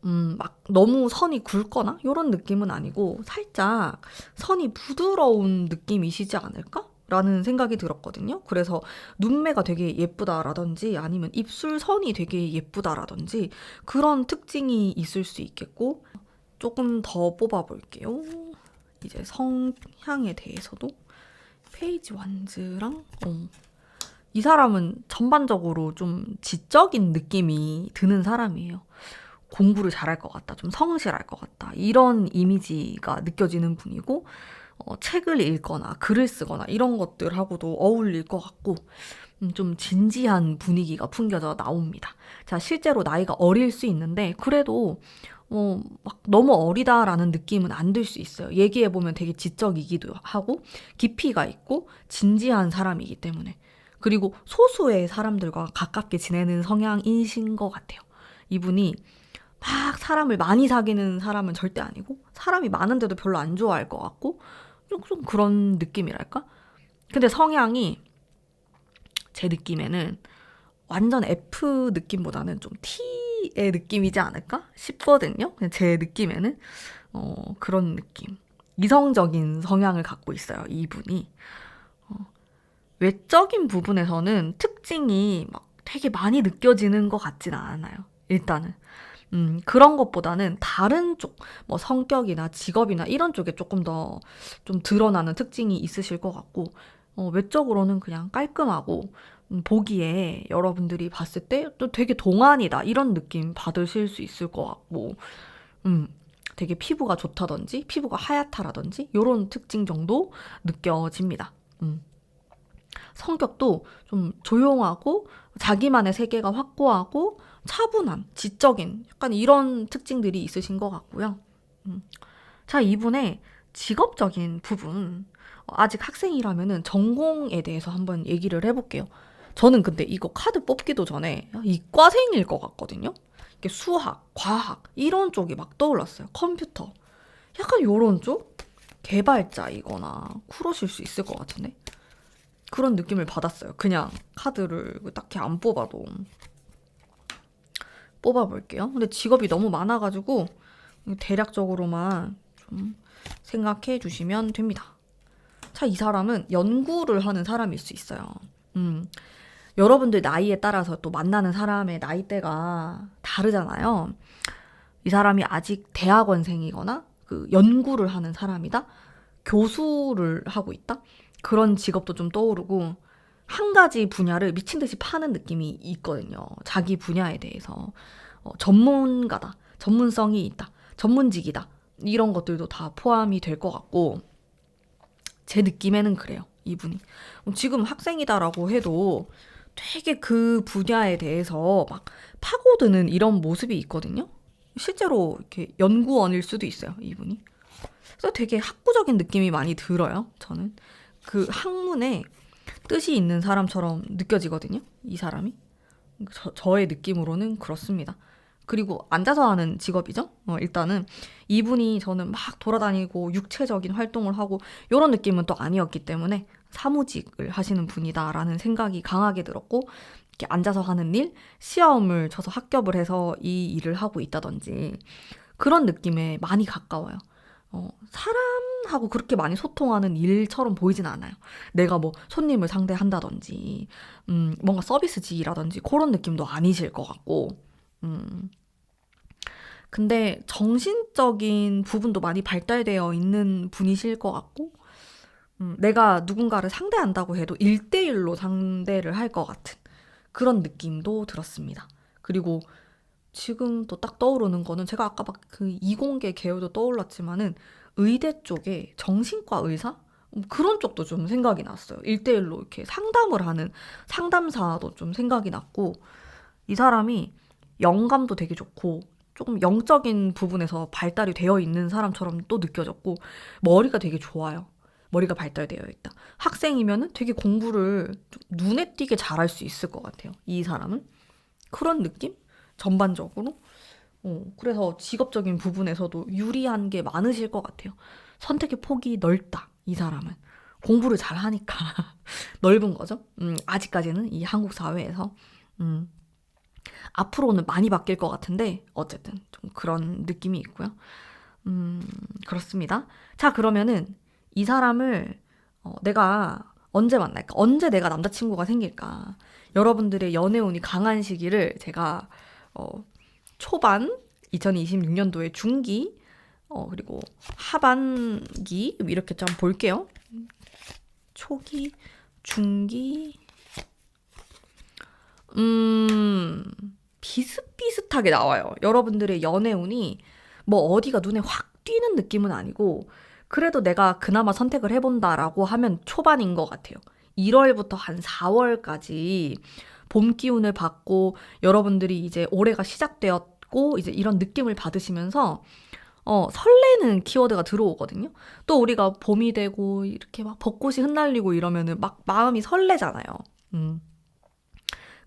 막 너무 선이 굵거나 이런 느낌은 아니고 살짝 선이 부드러운 느낌이시지 않을까? 라는 생각이 들었거든요. 그래서 눈매가 되게 예쁘다라든지 아니면 입술 선이 되게 예쁘다라든지 그런 특징이 있을 수 있겠고 조금 더 뽑아볼게요. 이제 성향에 대해서도 페이지 완즈랑 이 사람은 전반적으로 좀 지적인 느낌이 드는 사람이에요. 공부를 잘할 것 같다, 좀 성실할 것 같다 이런 이미지가 느껴지는 분이고 책을 읽거나 글을 쓰거나 이런 것들하고도 어울릴 것 같고 좀 진지한 분위기가 풍겨져 나옵니다. 자, 실제로 나이가 어릴 수 있는데 그래도 막 너무 어리다라는 느낌은 안 들 수 있어요. 얘기해보면 되게 지적이기도 하고, 깊이가 있고, 진지한 사람이기 때문에. 그리고 소수의 사람들과 가깝게 지내는 성향이신 것 같아요. 이분이 막 사람을 많이 사귀는 사람은 절대 아니고, 사람이 많은데도 별로 안 좋아할 것 같고, 좀 그런 느낌이랄까? 근데 성향이 제 느낌에는 완전 F 느낌보다는 좀 T의 느낌이지 않을까 싶거든요. 그냥 제 느낌에는 그런 느낌. 이성적인 성향을 갖고 있어요, 이분이. 외적인 부분에서는 특징이 막 되게 많이 느껴지는 것 같지는 않아요. 일단은. 그런 것보다는 다른 쪽, 뭐 성격이나 직업이나 이런 쪽에 조금 더 좀 드러나는 특징이 있으실 것 같고, 외적으로는 그냥 깔끔하고, 보기에 여러분들이 봤을 때 또 되게 동안이다 이런 느낌 받으실 수 있을 것 같고, 음, 되게 피부가 좋다든지 피부가 하얗다라든지 이런 특징 정도 느껴집니다. 성격도 좀 조용하고 자기만의 세계가 확고하고 차분한 지적인 약간 이런 특징들이 있으신 것 같고요. 음. 자, 이분의 직업적인 부분, 아직 학생이라면은 전공에 대해서 한번 얘기를 해볼게요. 저는 근데 이거 카드 뽑기도 전에 이과생일 것 같거든요. 이게 수학, 과학 이런 쪽이 막 떠올랐어요. 컴퓨터, 약간 요런 쪽? 개발자이거나 그러실 수 있을 것 같은데 그런 느낌을 받았어요. 그냥 카드를 딱히 안 뽑아도. 뽑아볼게요. 근데 직업이 너무 많아가지고 대략적으로만 좀 생각해 주시면 됩니다. 자, 이 사람은 연구를 하는 사람일 수 있어요. 여러분들 나이에 따라서 또 만나는 사람의 나이대가 다르잖아요. 이 사람이 아직 대학원생이거나 그 연구를 하는 사람이다? 교수를 하고 있다? 그런 직업도 좀 떠오르고, 한 가지 분야를 미친 듯이 파는 느낌이 있거든요. 자기 분야에 대해서. 전문가다. 전문성이 있다. 전문직이다. 이런 것들도 다 포함이 될 것 같고, 제 느낌에는 그래요. 이분이. 지금 학생이다라고 해도 되게 그 분야에 대해서 막 파고드는 이런 모습이 있거든요. 실제로 이렇게 연구원일 수도 있어요, 이분이. 그래서 되게 학구적인 느낌이 많이 들어요, 저는. 그 학문에 뜻이 있는 사람처럼 느껴지거든요, 이 사람이. 저의 느낌으로는 그렇습니다. 그리고 앉아서 하는 직업이죠. 일단은 이분이 저는 막 돌아다니고 육체적인 활동을 하고 이런 느낌은 또 아니었기 때문에 사무직을 하시는 분이다라는 생각이 강하게 들었고, 이렇게 앉아서 하는 일, 시험을 쳐서 합격을 해서 이 일을 하고 있다든지 그런 느낌에 많이 가까워요. 사람하고 그렇게 많이 소통하는 일처럼 보이진 않아요. 내가 뭐 손님을 상대한다든지, 뭔가 서비스직이라든지 그런 느낌도 아니실 것 같고, 음. 근데 정신적인 부분도 많이 발달되어 있는 분이실 것 같고, 내가 누군가를 상대한다고 해도 1대1로 상대를 할 것 같은 그런 느낌도 들었습니다. 그리고 지금 또 딱 떠오르는 거는 제가 아까 막 그 이공계 계열도 떠올랐지만은 의대 쪽에 정신과 의사? 그런 쪽도 좀 생각이 났어요. 1대1로 이렇게 상담을 하는 상담사도 좀 생각이 났고, 이 사람이 영감도 되게 좋고 조금 영적인 부분에서 발달이 되어 있는 사람처럼 또 느껴졌고, 머리가 되게 좋아요. 머리가 발달되어 있다. 학생이면은 되게 공부를 좀 눈에 띄게 잘할 수 있을 것 같아요. 이 사람은. 그런 느낌? 전반적으로. 그래서 직업적인 부분에서도 유리한 게 많으실 것 같아요. 선택의 폭이 넓다, 이 사람은. 공부를 잘 하니까. 넓은 거죠. 아직까지는 이 한국 사회에서. 음, 앞으로는 많이 바뀔 것 같은데, 어쨌든 좀 그런 느낌이 있고요. 그렇습니다. 자, 그러면은 이 사람을 내가 언제 만날까? 언제 내가 남자친구가 생길까? 여러분들의 연애운이 강한 시기를 제가 초반 2026년도에 중기 그리고 하반기 이렇게 좀 볼게요. 초기, 중기, 비슷비슷하게 나와요. 여러분들의 연애운이 뭐 어디가 눈에 확 띄는 느낌은 아니고, 그래도 내가 그나마 선택을 해본다라고 하면 초반인 것 같아요. 1월부터 한 4월까지 봄 기운을 받고 여러분들이 이제 올해가 시작되었고 받고 이제 이런 느낌을 받으시면서 설레는 키워드가 들어오거든요. 또 우리가 봄이 되고 이렇게 막 벚꽃이 흩날리고 이러면은 막 마음이 설레잖아요.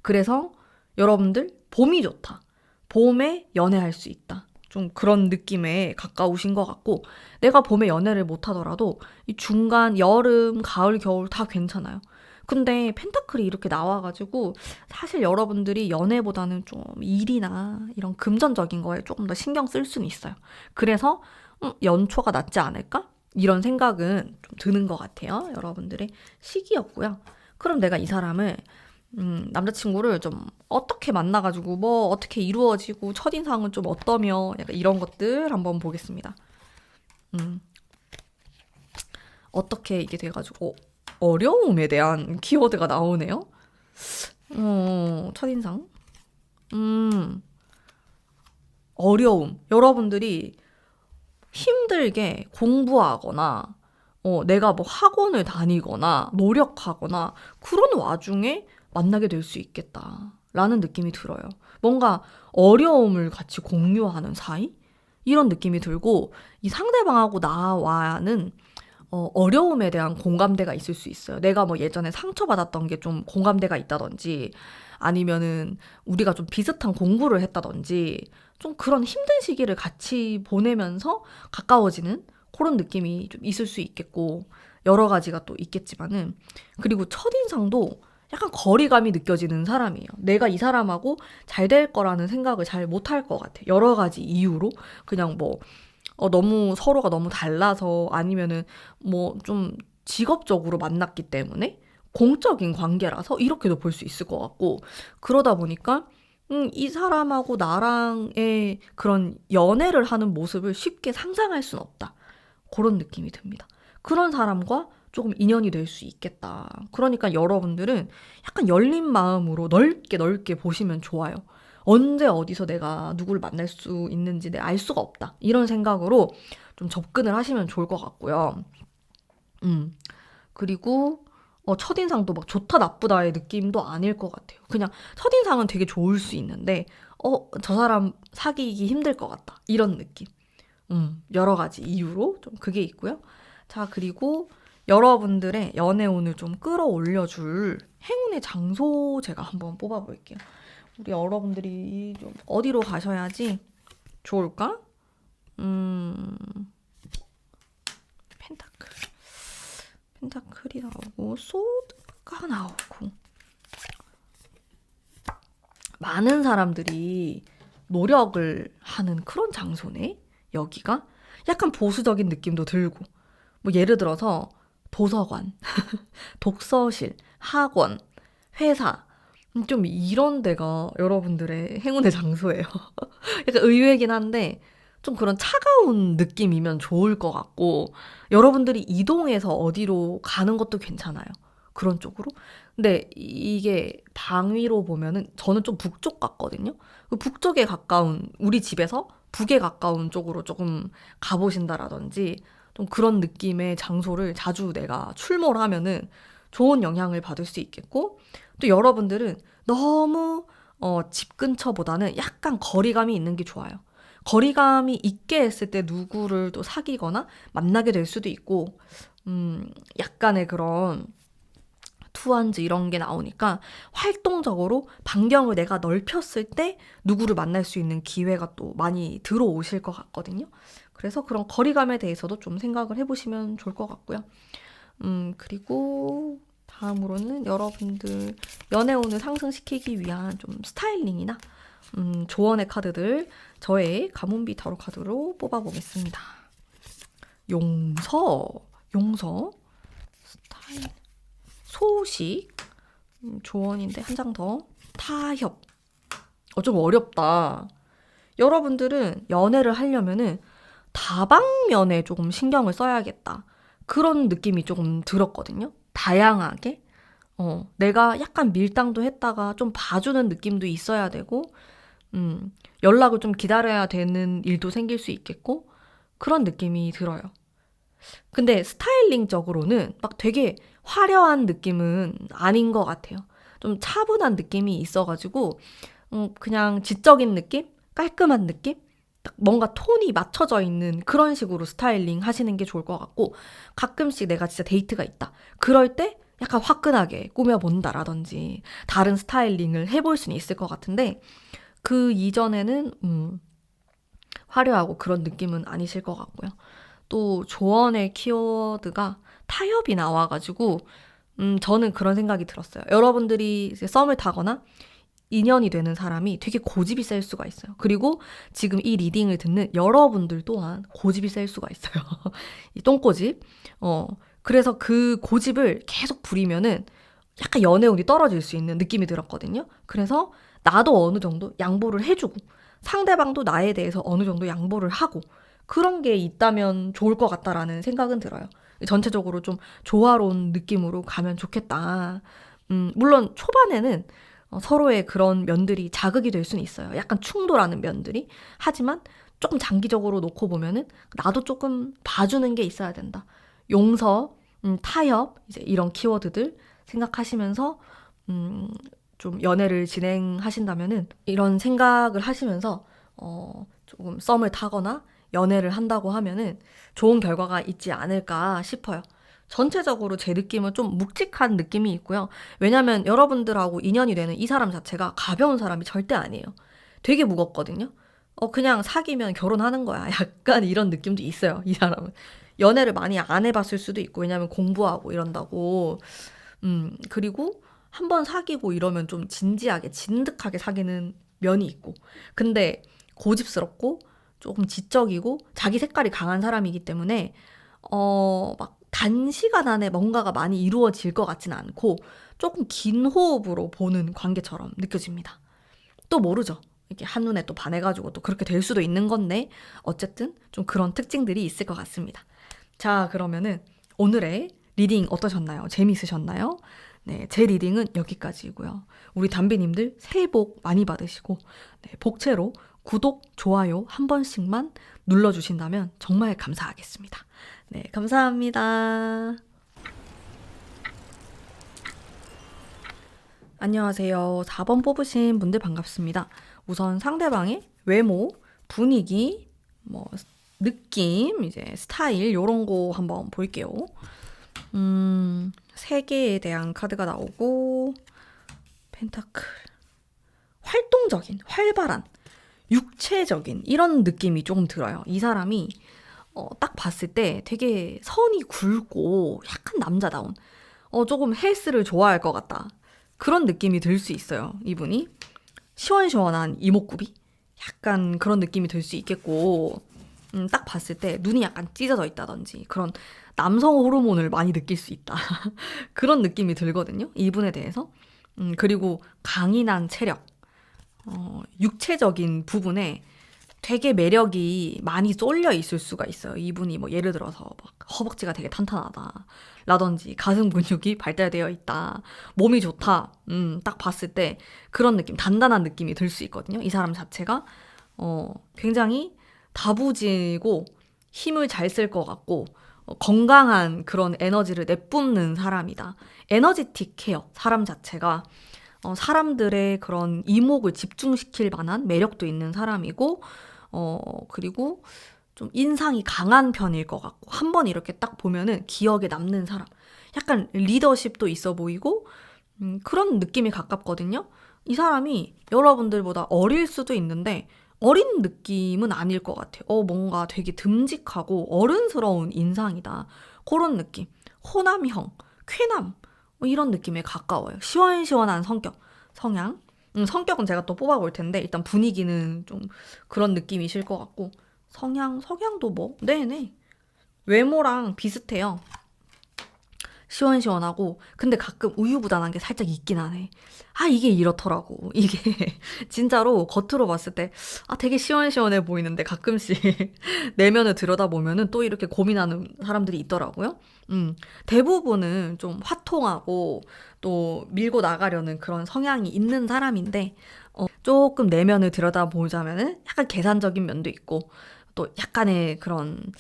그래서 여러분들 봄이 좋다. 봄에 연애할 수 있다. 좀 그런 느낌에 가까우신 것 같고, 내가 봄에 연애를 못하더라도 이 중간 여름, 가을, 겨울 다 괜찮아요. 근데 펜타클이 이렇게 나와가지고 사실 여러분들이 연애보다는 좀 일이나 이런 금전적인 거에 조금 더 신경 쓸 수는 있어요. 그래서 연초가 낫지 않을까? 이런 생각은 좀 드는 것 같아요. 여러분들의 시기였고요. 그럼 내가 이 사람을 남자친구를 좀 어떻게 만나가지고 뭐 어떻게 이루어지고 첫인상은 좀 어떠며 약간 이런 것들 한번 보겠습니다. 어떻게 이게 돼가지고 어려움에 대한 키워드가 나오네요. 첫인상. 어려움. 여러분들이 힘들게 공부하거나 내가 뭐 학원을 다니거나 노력하거나 그런 와중에 만나게 될 수 있겠다라는 느낌이 들어요. 뭔가 어려움을 같이 공유하는 사이? 이런 느낌이 들고 이 상대방하고 나와는 어려움에 대한 공감대가 있을 수 있어요. 내가 뭐 예전에 상처받았던 게 좀 공감대가 있다든지 아니면은 우리가 좀 비슷한 공부를 했다든지 좀 그런 힘든 시기를 같이 보내면서 가까워지는 그런 느낌이 좀 있을 수 있겠고 여러 가지가 또 있겠지만은 그리고 첫인상도 약간 거리감이 느껴지는 사람이에요. 내가 이 사람하고 잘 될 거라는 생각을 잘 못할 것 같아. 여러 가지 이유로 그냥 뭐 너무 서로가 너무 달라서 아니면은 뭐 좀 직업적으로 만났기 때문에 공적인 관계라서 이렇게도 볼 수 있을 것 같고 그러다 보니까 이 사람하고 나랑의 그런 연애를 하는 모습을 쉽게 상상할 순 없다. 그런 느낌이 듭니다. 그런 사람과 조금 인연이 될 수 있겠다. 그러니까 여러분들은 약간 열린 마음으로 넓게 넓게 보시면 좋아요. 언제 어디서 내가 누구를 만날 수 있는지 내가 알 수가 없다. 이런 생각으로 좀 접근을 하시면 좋을 것 같고요. 그리고 첫인상도 막 좋다 나쁘다의 느낌도 아닐 것 같아요. 그냥 첫인상은 되게 좋을 수 있는데 저 사람 사귀기 힘들 것 같다. 이런 느낌. 여러 가지 이유로 좀 그게 있고요. 자, 그리고 여러분들의 연애운을 좀 끌어올려줄 행운의 장소 제가 한번 뽑아볼게요. 우리 여러분들이 좀 어디로 가셔야지 좋을까? 펜타클. 펜타클이 나오고 소드가 나오고 많은 사람들이 노력을 하는 그런 장소네. 여기가 약간 보수적인 느낌도 들고 뭐 예를 들어서 도서관, 독서실, 학원, 회사 좀 이런 데가 여러분들의 행운의 장소예요. 약간 의외긴 한데 좀 그런 차가운 느낌이면 좋을 것 같고 여러분들이 이동해서 어디로 가는 것도 괜찮아요. 그런 쪽으로. 근데 이게 방위로 보면은 저는 좀 북쪽 같거든요. 그 북쪽에 가까운 우리 집에서 북에 가까운 쪽으로 조금 가보신다라든지 좀 그런 느낌의 장소를 자주 내가 출몰 하면은 좋은 영향을 받을 수 있겠고 또 여러분들은 너무 집 근처보다는 약간 거리감이 있는 게 좋아요. 거리감이 있게 했을 때 누구를 또 사귀거나 만나게 될 수도 있고 약간의 그런 투한즈 이런 게 나오니까 활동적으로 반경을 내가 넓혔을 때 누구를 만날 수 있는 기회가 또 많이 들어오실 것 같거든요. 그래서 그런 거리감에 대해서도 좀 생각을 해보시면 좋을 것 같고요. 그리고 다음으로는 여러분들 연애운을 상승시키기 위한 좀 스타일링이나 조언의 카드들 저의 가문비 타로 카드로 뽑아보겠습니다. 용서, 스타일, 소식, 조언인데 한 장 더, 타협. 좀 어렵다. 여러분들은 연애를 하려면은 다방면에 조금 신경을 써야겠다. 그런 느낌이 조금 들었거든요. 다양하게. 내가 약간 밀당도 했다가 좀 봐주는 느낌도 있어야 되고, 연락을 좀 기다려야 되는 일도 생길 수 있겠고, 그런 느낌이 들어요. 근데 스타일링적으로는 막 되게 화려한 느낌은 아닌 것 같아요. 좀 차분한 느낌이 있어가지고, 그냥 지적인 느낌? 깔끔한 느낌? 딱 뭔가 톤이 맞춰져 있는 그런 식으로 스타일링 하시는 게 좋을 것 같고, 가끔씩 내가 진짜 데이트가 있다. 그럴 때 약간 화끈하게 꾸며본다라든지 다른 스타일링을 해볼 수는 있을 것 같은데, 그 이전에는 화려하고 그런 느낌은 아니실 것 같고요. 또 조언의 키워드가 타협이 나와가지고 저는 그런 생각이 들었어요. 여러분들이 이제 썸을 타거나 인연이 되는 사람이 되게 고집이 셀 수가 있어요. 그리고 지금 이 리딩을 듣는 여러분들 또한 고집이 셀 수가 있어요. 이 똥고집. 그래서 그 고집을 계속 부리면은 약간 연애운이 떨어질 수 있는 느낌이 들었거든요. 그래서 나도 어느 정도 양보를 해주고 상대방도 나에 대해서 어느 정도 양보를 하고 그런 게 있다면 좋을 것 같다라는 생각은 들어요. 전체적으로 좀 조화로운 느낌으로 가면 좋겠다. 물론 초반에는 서로의 그런 면들이 자극이 될 수는 있어요. 약간 충돌하는 면들이. 하지만 조금 장기적으로 놓고 보면은 나도 조금 봐주는 게 있어야 된다. 용서, 타협, 이제 이런 키워드들 생각하시면서 좀 연애를 진행하신다면은 이런 생각을 하시면서 조금 썸을 타거나 연애를 한다고 하면은 좋은 결과가 있지 않을까 싶어요. 전체적으로 제 느낌은 좀 묵직한 느낌이 있고요. 왜냐면 여러분들하고 인연이 되는 이 사람 자체가 가벼운 사람이 절대 아니에요. 되게 무겁거든요. 그냥 사귀면 결혼하는 거야. 약간 이런 느낌도 있어요, 이 사람은. 연애를 많이 안 해봤을 수도 있고, 왜냐면 공부하고 이런다고. 그리고 한 번 사귀고 이러면 좀 진지하게, 진득하게 사귀는 면이 있고. 근데 고집스럽고 조금 지적이고 자기 색깔이 강한 사람이기 때문에 막 단시간 안에 뭔가가 많이 이루어질 것 같지는 않고 조금 긴 호흡으로 보는 관계처럼 느껴집니다. 또 모르죠. 이렇게 한눈에 또 반해가지고 또 그렇게 될 수도 있는 건데 어쨌든 좀 그런 특징들이 있을 것 같습니다. 자, 그러면은 오늘의 리딩 어떠셨나요? 재미있으셨나요? 네, 제 리딩은 여기까지이고요. 우리 담비님들 새해 복 많이 받으시고 네, 복채로 구독, 좋아요 한 번씩만 눌러주신다면 정말 감사하겠습니다. 네, 감사합니다. 안녕하세요. 4번 뽑으신 분들 반갑습니다. 우선 상대방의 외모, 분위기, 뭐 느낌, 이제 스타일 요런 거 한번 볼게요. 세계에 대한 카드가 나오고 펜타클. 활동적인, 활발한, 육체적인 이런 느낌이 조금 들어요. 이 사람이 딱 봤을 때 되게 선이 굵고 약간 남자다운 조금 헬스를 좋아할 것 같다. 그런 느낌이 들 수 있어요. 이분이 시원시원한 이목구비? 약간 그런 느낌이 들 수 있겠고 딱 봤을 때 눈이 약간 찢어져 있다든지 그런 남성 호르몬을 많이 느낄 수 있다. 그런 느낌이 들거든요. 이분에 대해서. 그리고 강인한 체력, 육체적인 부분에 되게 매력이 많이 쏠려 있을 수가 있어요. 이분이 뭐 예를 들어서 막 허벅지가 되게 탄탄하다. 라든지 가슴 근육이 발달되어 있다. 몸이 좋다. 딱 봤을 때 그런 느낌, 단단한 느낌이 들 수 있거든요. 이 사람 자체가 굉장히 다부지고 힘을 잘 쓸 것 같고 건강한 그런 에너지를 내뿜는 사람이다. 에너지틱해요. 사람 자체가. 사람들의 그런 이목을 집중시킬 만한 매력도 있는 사람이고, 그리고 좀 인상이 강한 편일 것 같고, 한번 이렇게 딱 보면은 기억에 남는 사람. 약간 리더십도 있어 보이고, 그런 느낌이 가깝거든요. 이 사람이 여러분들보다 어릴 수도 있는데, 어린 느낌은 아닐 것 같아요. 뭔가 되게 듬직하고 어른스러운 인상이다. 그런 느낌. 호남형, 쾌남, 뭐 이런 느낌에 가까워요. 시원시원한 성향. 성격은 제가 또 뽑아볼 텐데 일단 분위기는 좀 그런 느낌이실 것 같고 성향도 뭐 네네 외모랑 비슷해요. 시원시원하고 근데 가끔 우유부단한 게 살짝 있긴 하네. 이게 이렇더라고. 이게 진짜로 겉으로 봤을 때 되게 시원시원해 보이는데 가끔씩 내면을 들여다보면은 또 이렇게 고민하는 사람들이 있더라고요. 대부분은 좀 화통하고 또 밀고 나가려는 그런 성향이 있는 사람인데 조금 내면을 들여다보자면은 약간 계산적인 면도 있고 또 약간의 그런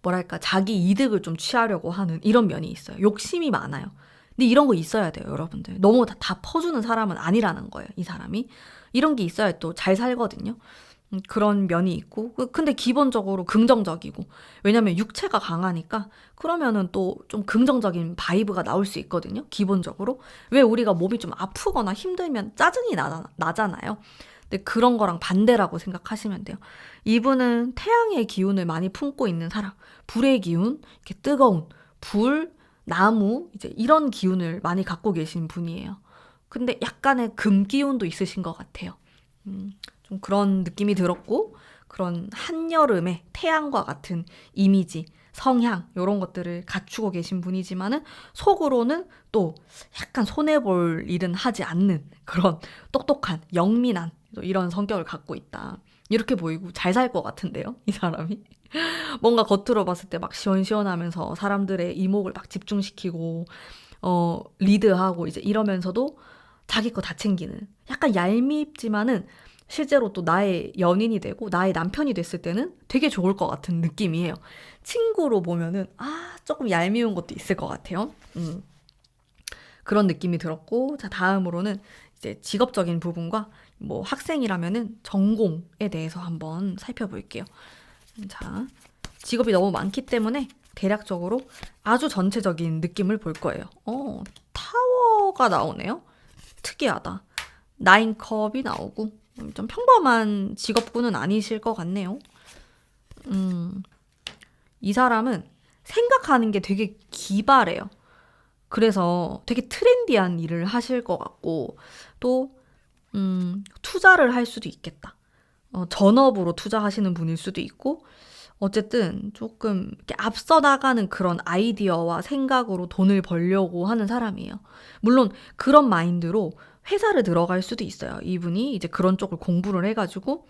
뭐랄까 자기 이득을 좀 취하려고 하는 이런 면이 있어요. 욕심이 많아요. 근데 이런 거 있어야 돼요, 여러분들. 너무 다 퍼주는 사람은 아니라는 거예요, 이 사람이. 이런 게 있어야 또 잘 살거든요. 그런 면이 있고 근데 기본적으로 긍정적이고 왜냐면 육체가 강하니까 그러면은 또 좀 긍정적인 바이브가 나올 수 있거든요. 기본적으로 왜 우리가 몸이 좀 아프거나 힘들면 짜증이 나잖아요. 근데 그런 거랑 반대라고 생각하시면 돼요. 이분은 태양의 기운을 많이 품고 있는 사람, 불의 기운, 이렇게 뜨거운 불, 나무 이제 이런 기운을 많이 갖고 계신 분이에요. 근데 약간의 금 기운도 있으신 것 같아요. 좀 그런 느낌이 들었고 그런 한여름의 태양과 같은 이미지, 성향 이런 것들을 갖추고 계신 분이지만은 속으로는 또 약간 손해볼 일은 하지 않는 그런 똑똑한 영민한 이런 성격을 갖고 있다. 이렇게 보이고 잘 살 것 같은데요, 이 사람이. 뭔가 겉으로 봤을 때 막 시원시원하면서 사람들의 이목을 막 집중시키고 리드하고 이제 이러면서도 자기 거 다 챙기는 약간 얄밉지만은 실제로 또 나의 연인이 되고 나의 남편이 됐을 때는 되게 좋을 것 같은 느낌이에요. 친구로 보면은 조금 얄미운 것도 있을 것 같아요. 그런 느낌이 들었고 자 다음으로는 이제 직업적인 부분과 뭐 학생이라면은 전공에 대해서 한번 살펴볼게요. 자 직업이 너무 많기 때문에 대략적으로 아주 전체적인 느낌을 볼 거예요. 타워가 나오네요. 특이하다. 나인컵이 나오고 좀 평범한 직업군은 아니실 것 같네요. 이 사람은 생각하는 게 되게 기발해요. 그래서 되게 트렌디한 일을 하실 것 같고 또 투자를 할 수도 있겠다. 전업으로 투자하시는 분일 수도 있고 어쨌든 조금 이렇게 앞서 나가는 그런 아이디어와 생각으로 돈을 벌려고 하는 사람이에요. 물론 그런 마인드로 회사를 들어갈 수도 있어요. 이분이 이제 그런 쪽을 공부를 해가지고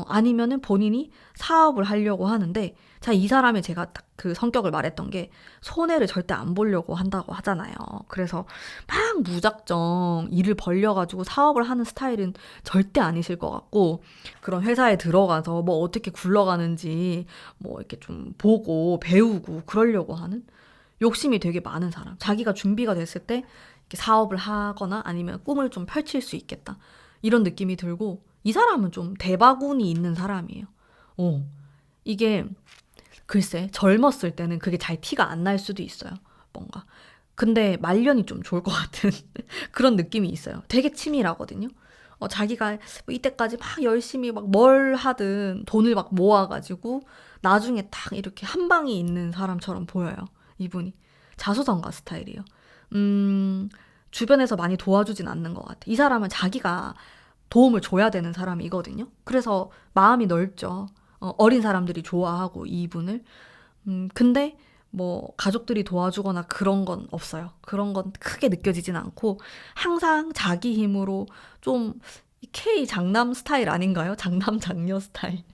아니면은 본인이 사업을 하려고 하는데 자, 이 사람의 제가 딱 그 성격을 말했던 게 손해를 절대 안 보려고 한다고 하잖아요. 그래서 막 무작정 일을 벌려가지고 사업을 하는 스타일은 절대 아니실 것 같고 그런 회사에 들어가서 뭐 어떻게 굴러가는지 뭐 이렇게 좀 보고 배우고 그러려고 하는 욕심이 되게 많은 사람. 자기가 준비가 됐을 때 이렇게 사업을 하거나 아니면 꿈을 좀 펼칠 수 있겠다. 이런 느낌이 들고 이 사람은 좀 대바군이 있는 사람이에요. 이게 글쎄 젊었을 때는 그게 잘 티가 안 날 수도 있어요. 뭔가. 근데 말년이 좀 좋을 것 같은 그런 느낌이 있어요. 되게 치밀하거든요. 자기가 뭐 이때까지 막 열심히 막 뭘 하든 돈을 막 모아가지고 나중에 딱 이렇게 한 방이 있는 사람처럼 보여요. 이분이. 자수성가 스타일이에요. 주변에서 많이 도와주진 않는 것 같아. 이 사람은 자기가 도움을 줘야 되는 사람이거든요. 그래서 마음이 넓죠. 어린 사람들이 좋아하고 이분을. 근데 뭐 가족들이 도와주거나 그런 건 없어요. 그런 건 크게 느껴지진 않고 항상 자기 힘으로 좀 K 장남 스타일 아닌가요? 장남 장녀 스타일.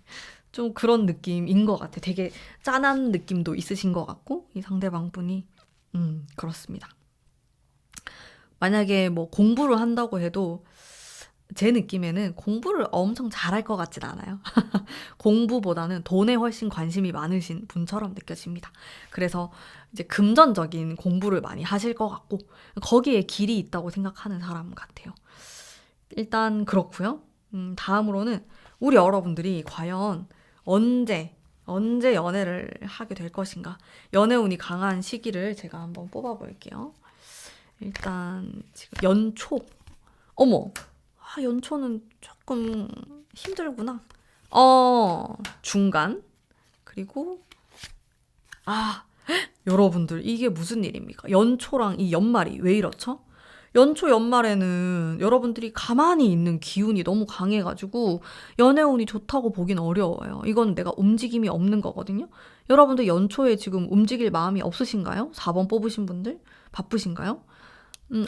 좀 그런 느낌인 것 같아. 되게 짠한 느낌도 있으신 것 같고 이 상대방 분이 그렇습니다. 만약에 뭐 공부를 한다고 해도 제 느낌에는 공부를 엄청 잘할 것 같진 않아요. 공부보다는 돈에 훨씬 관심이 많으신 분처럼 느껴집니다. 그래서 이제 금전적인 공부를 많이 하실 것 같고 거기에 길이 있다고 생각하는 사람 같아요. 일단 그렇고요. 다음으로는 우리 여러분들이 과연 언제 연애를 하게 될 것인가? 연애운이 강한 시기를 제가 한번 뽑아볼게요. 일단 지금 연초. 어머, 연초는 조금 힘들구나. 중간. 그리고, 여러분들, 이게 무슨 일입니까? 연초랑 이 연말이 왜 이렇죠? 연초 연말에는 여러분들이 가만히 있는 기운이 너무 강해가지고 연애운이 좋다고 보긴 어려워요. 이건 내가 움직임이 없는 거거든요. 여러분들 연초에 지금 움직일 마음이 없으신가요? 4번 뽑으신 분들? 바쁘신가요?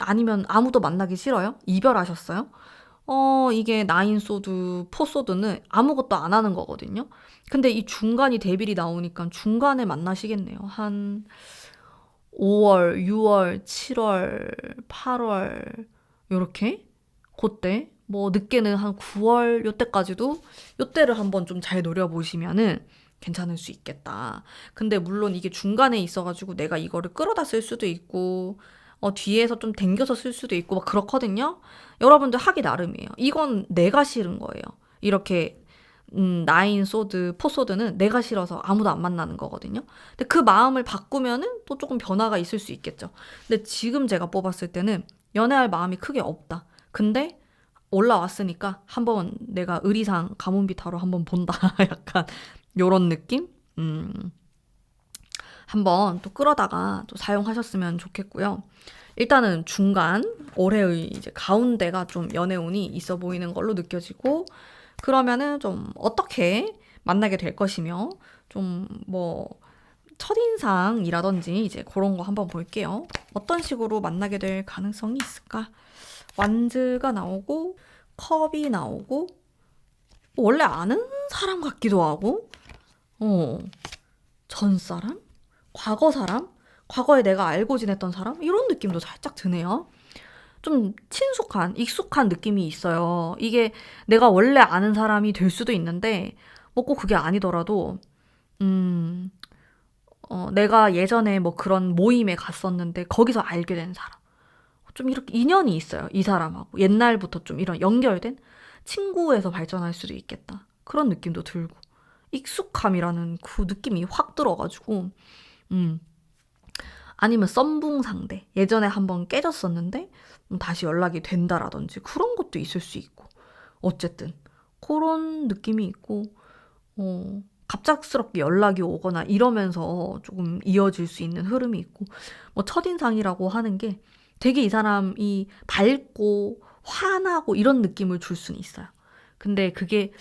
아니면 아무도 만나기 싫어요? 이별하셨어요? 이게 나인소드, 포소드는 아무것도 안 하는 거거든요. 근데 이 중간이 데빌이 나오니까 중간에 만나시겠네요. 한 5월, 6월, 7월, 8월 요렇게 그때 뭐 늦게는 한 9월 요때까지도 요때를 한번 좀 잘 노려보시면은 괜찮을 수 있겠다. 근데 물론 이게 중간에 있어가지고 내가 이거를 끌어다 쓸 수도 있고 뒤에서 좀 당겨서 쓸 수도 있고 막 그렇거든요. 여러분들 하기 나름이에요. 이건 내가 싫은 거예요. 이렇게 나인 소드, 포소드는 내가 싫어서 아무도 안 만나는 거거든요. 근데 그 마음을 바꾸면은 또 조금 변화가 있을 수 있겠죠. 근데 지금 제가 뽑았을 때는 연애할 마음이 크게 없다. 근데 올라왔으니까 한번 내가 의리상 가문비 타로 한번 본다. 약간 요런 느낌? 한번 또 끌어다가 또 사용하셨으면 좋겠고요. 일단은 중간, 올해의 이제 가운데가 좀 연애운이 있어 보이는 걸로 느껴지고, 그러면은 좀 어떻게 만나게 될 것이며, 좀 뭐, 첫인상이라든지 이제 그런 거 한번 볼게요. 어떤 식으로 만나게 될 가능성이 있을까? 완즈가 나오고, 컵이 나오고, 원래 아는 사람 같기도 하고, 전 사람? 과거 사람? 과거에 내가 알고 지냈던 사람? 이런 느낌도 살짝 드네요. 좀 친숙한, 익숙한 느낌이 있어요. 이게 내가 원래 아는 사람이 될 수도 있는데, 뭐 꼭 그게 아니더라도, 내가 예전에 뭐 그런 모임에 갔었는데, 거기서 알게 된 사람. 좀 이렇게 인연이 있어요. 이 사람하고. 옛날부터 좀 이런 연결된 친구에서 발전할 수도 있겠다. 그런 느낌도 들고. 익숙함이라는 그 느낌이 확 들어가지고, 음. 아니면 썸붕 상대. 예전에 한번 깨졌었는데 다시 연락이 된다라든지 그런 것도 있을 수 있고. 어쨌든 그런 느낌이 있고 갑작스럽게 연락이 오거나 이러면서 조금 이어질 수 있는 흐름이 있고 뭐 첫인상이라고 하는 게 되게 이 사람이 밝고 환하고 이런 느낌을 줄 수는 있어요. 근데 그게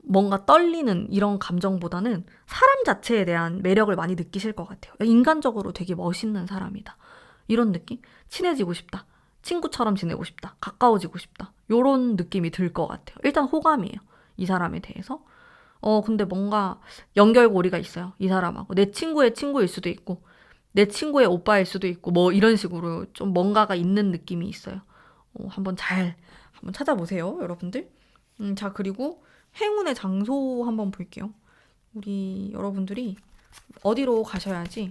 뭔가 떨리는 이런 감정보다는 사람 자체에 대한 매력을 많이 느끼실 것 같아요. 인간적으로 되게 멋있는 사람이다. 이런 느낌? 친해지고 싶다. 친구처럼 지내고 싶다. 가까워지고 싶다. 이런 느낌이 들 것 같아요. 일단 호감이에요. 이 사람에 대해서. 근데 뭔가 연결고리가 있어요. 이 사람하고. 내 친구의 친구일 수도 있고, 내 친구의 오빠일 수도 있고, 뭐 이런 식으로 좀 뭔가가 있는 느낌이 있어요. 한번 찾아보세요, 여러분들. 자, 그리고 행운의 장소 한번 볼게요. 우리 여러분들이 어디로 가셔야지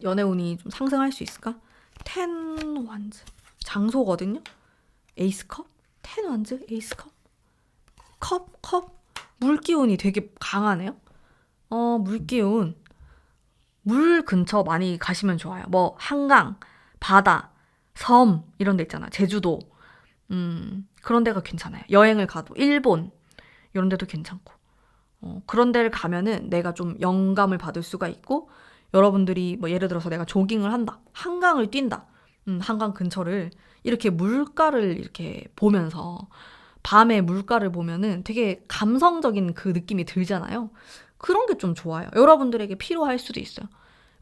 연애운이 좀 상승할 수 있을까? 텐 완즈 장소거든요. 에이스컵? 텐 완즈? 에이스컵? 컵? 물기운이 되게 강하네요. 물기운. 물 근처 많이 가시면 좋아요. 뭐 한강, 바다, 섬 이런 데 있잖아. 제주도. 그런 데가 괜찮아요. 여행을 가도 일본 이런 데도 괜찮고. 그런 데를 가면은 내가 좀 영감을 받을 수가 있고 여러분들이 뭐 예를 들어서 내가 조깅을 한다. 한강을 뛴다. 한강 근처를 이렇게 물가를 이렇게 보면서 밤에 물가를 보면은 되게 감성적인 그 느낌이 들잖아요. 그런 게 좀 좋아요. 여러분들에게 필요할 수도 있어요.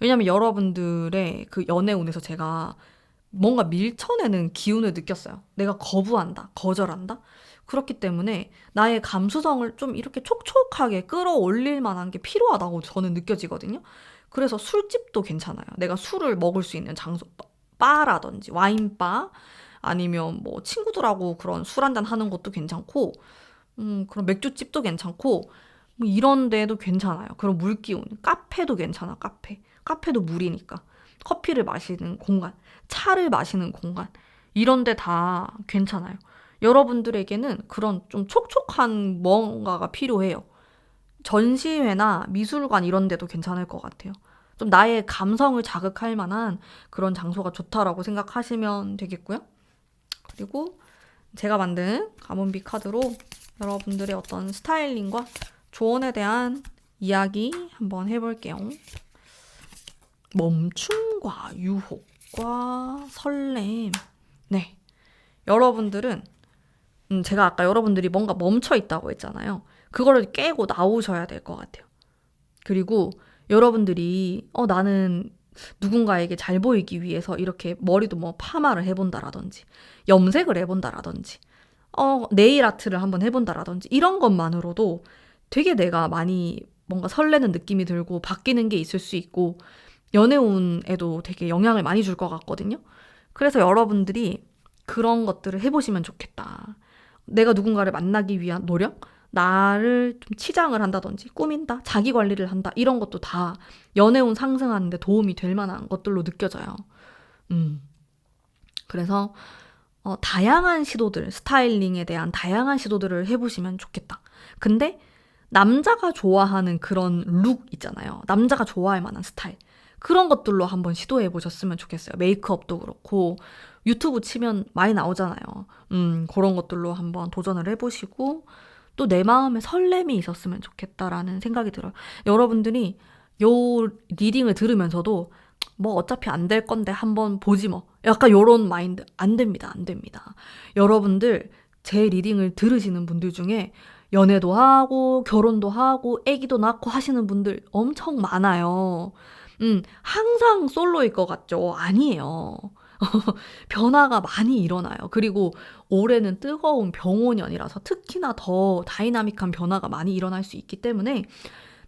왜냐면 여러분들의 그 연애운에서 제가 뭔가 밀쳐내는 기운을 느꼈어요. 내가 거부한다, 거절한다. 그렇기 때문에 나의 감수성을 좀 이렇게 촉촉하게 끌어올릴 만한 게 필요하다고 저는 느껴지거든요. 그래서 술집도 괜찮아요. 내가 술을 먹을 수 있는 장소, 바라든지 와인바, 아니면 뭐 친구들하고 그런 술 한잔 하는 것도 괜찮고, 그런 맥주집도 괜찮고, 뭐 이런 데도 괜찮아요. 그런 물기운. 카페도 괜찮아, 카페. 카페도 물이니까. 커피를 마시는 공간, 차를 마시는 공간, 이런 데 다 괜찮아요. 여러분들에게는 그런 좀 촉촉한 뭔가가 필요해요. 전시회나 미술관 이런 데도 괜찮을 것 같아요. 좀 나의 감성을 자극할 만한 그런 장소가 좋다라고 생각하시면 되겠고요. 그리고 제가 만든 가문비 카드로 여러분들의 어떤 스타일링과 조언에 대한 이야기 한번 해볼게요. 멈춤과 유혹과 설렘. 네. 여러분들은, 제가 아까 여러분들이 뭔가 멈춰 있다고 했잖아요. 그거를 깨고 나오셔야 될 것 같아요. 그리고 여러분들이, 나는 누군가에게 잘 보이기 위해서 이렇게 머리도 뭐 파마를 해본다라든지, 염색을 해본다라든지, 네일 아트를 한번 해본다라든지, 이런 것만으로도 되게 내가 많이 뭔가 설레는 느낌이 들고 바뀌는 게 있을 수 있고, 연애운에도 되게 영향을 많이 줄 것 같거든요. 그래서 여러분들이 그런 것들을 해보시면 좋겠다. 내가 누군가를 만나기 위한 노력? 나를 좀 치장을 한다든지 꾸민다, 자기 관리를 한다, 이런 것도 다 연애운 상승하는 데 도움이 될 만한 것들로 느껴져요. 그래서 다양한 시도들, 스타일링에 대한 다양한 시도들을 해보시면 좋겠다. 근데 남자가 좋아하는 그런 룩 있잖아요. 남자가 좋아할 만한 스타일. 그런 것들로 한번 시도해 보셨으면 좋겠어요. 메이크업도 그렇고 유튜브 치면 많이 나오잖아요. 그런 것들로 한번 도전을 해보시고 또 내 마음에 설렘이 있었으면 좋겠다라는 생각이 들어요. 여러분들이 요 리딩을 들으면서도 뭐 어차피 안 될 건데 한번 보지 뭐. 약간 요런 마인드 안 됩니다. 안 됩니다. 여러분들 제 리딩을 들으시는 분들 중에 연애도 하고 결혼도 하고 아기도 낳고 하시는 분들 엄청 많아요. 항상 솔로일 것 같죠? 아니에요. 변화가 많이 일어나요. 그리고 올해는 뜨거운 병오년이라서 특히나 더 다이나믹한 변화가 많이 일어날 수 있기 때문에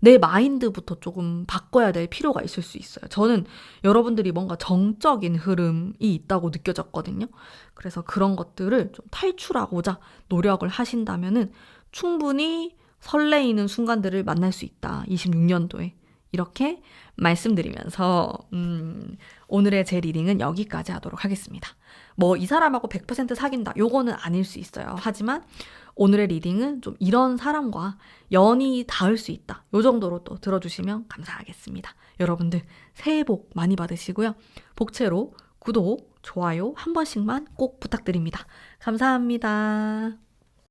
내 마인드부터 조금 바꿔야 될 필요가 있을 수 있어요. 저는 여러분들이 뭔가 정적인 흐름이 있다고 느껴졌거든요. 그래서 그런 것들을 좀 탈출하고자 노력을 하신다면은 충분히 설레이는 순간들을 만날 수 있다. 26년도에. 이렇게 말씀드리면서 오늘의 제 리딩은 여기까지 하도록 하겠습니다. 뭐 이 사람하고 100% 사귄다. 요거는 아닐 수 있어요. 하지만 오늘의 리딩은 좀 이런 사람과 연이 닿을 수 있다. 요 정도로 또 들어주시면 감사하겠습니다. 여러분들 새해 복 많이 받으시고요. 복채로 구독, 좋아요 한 번씩만 꼭 부탁드립니다. 감사합니다.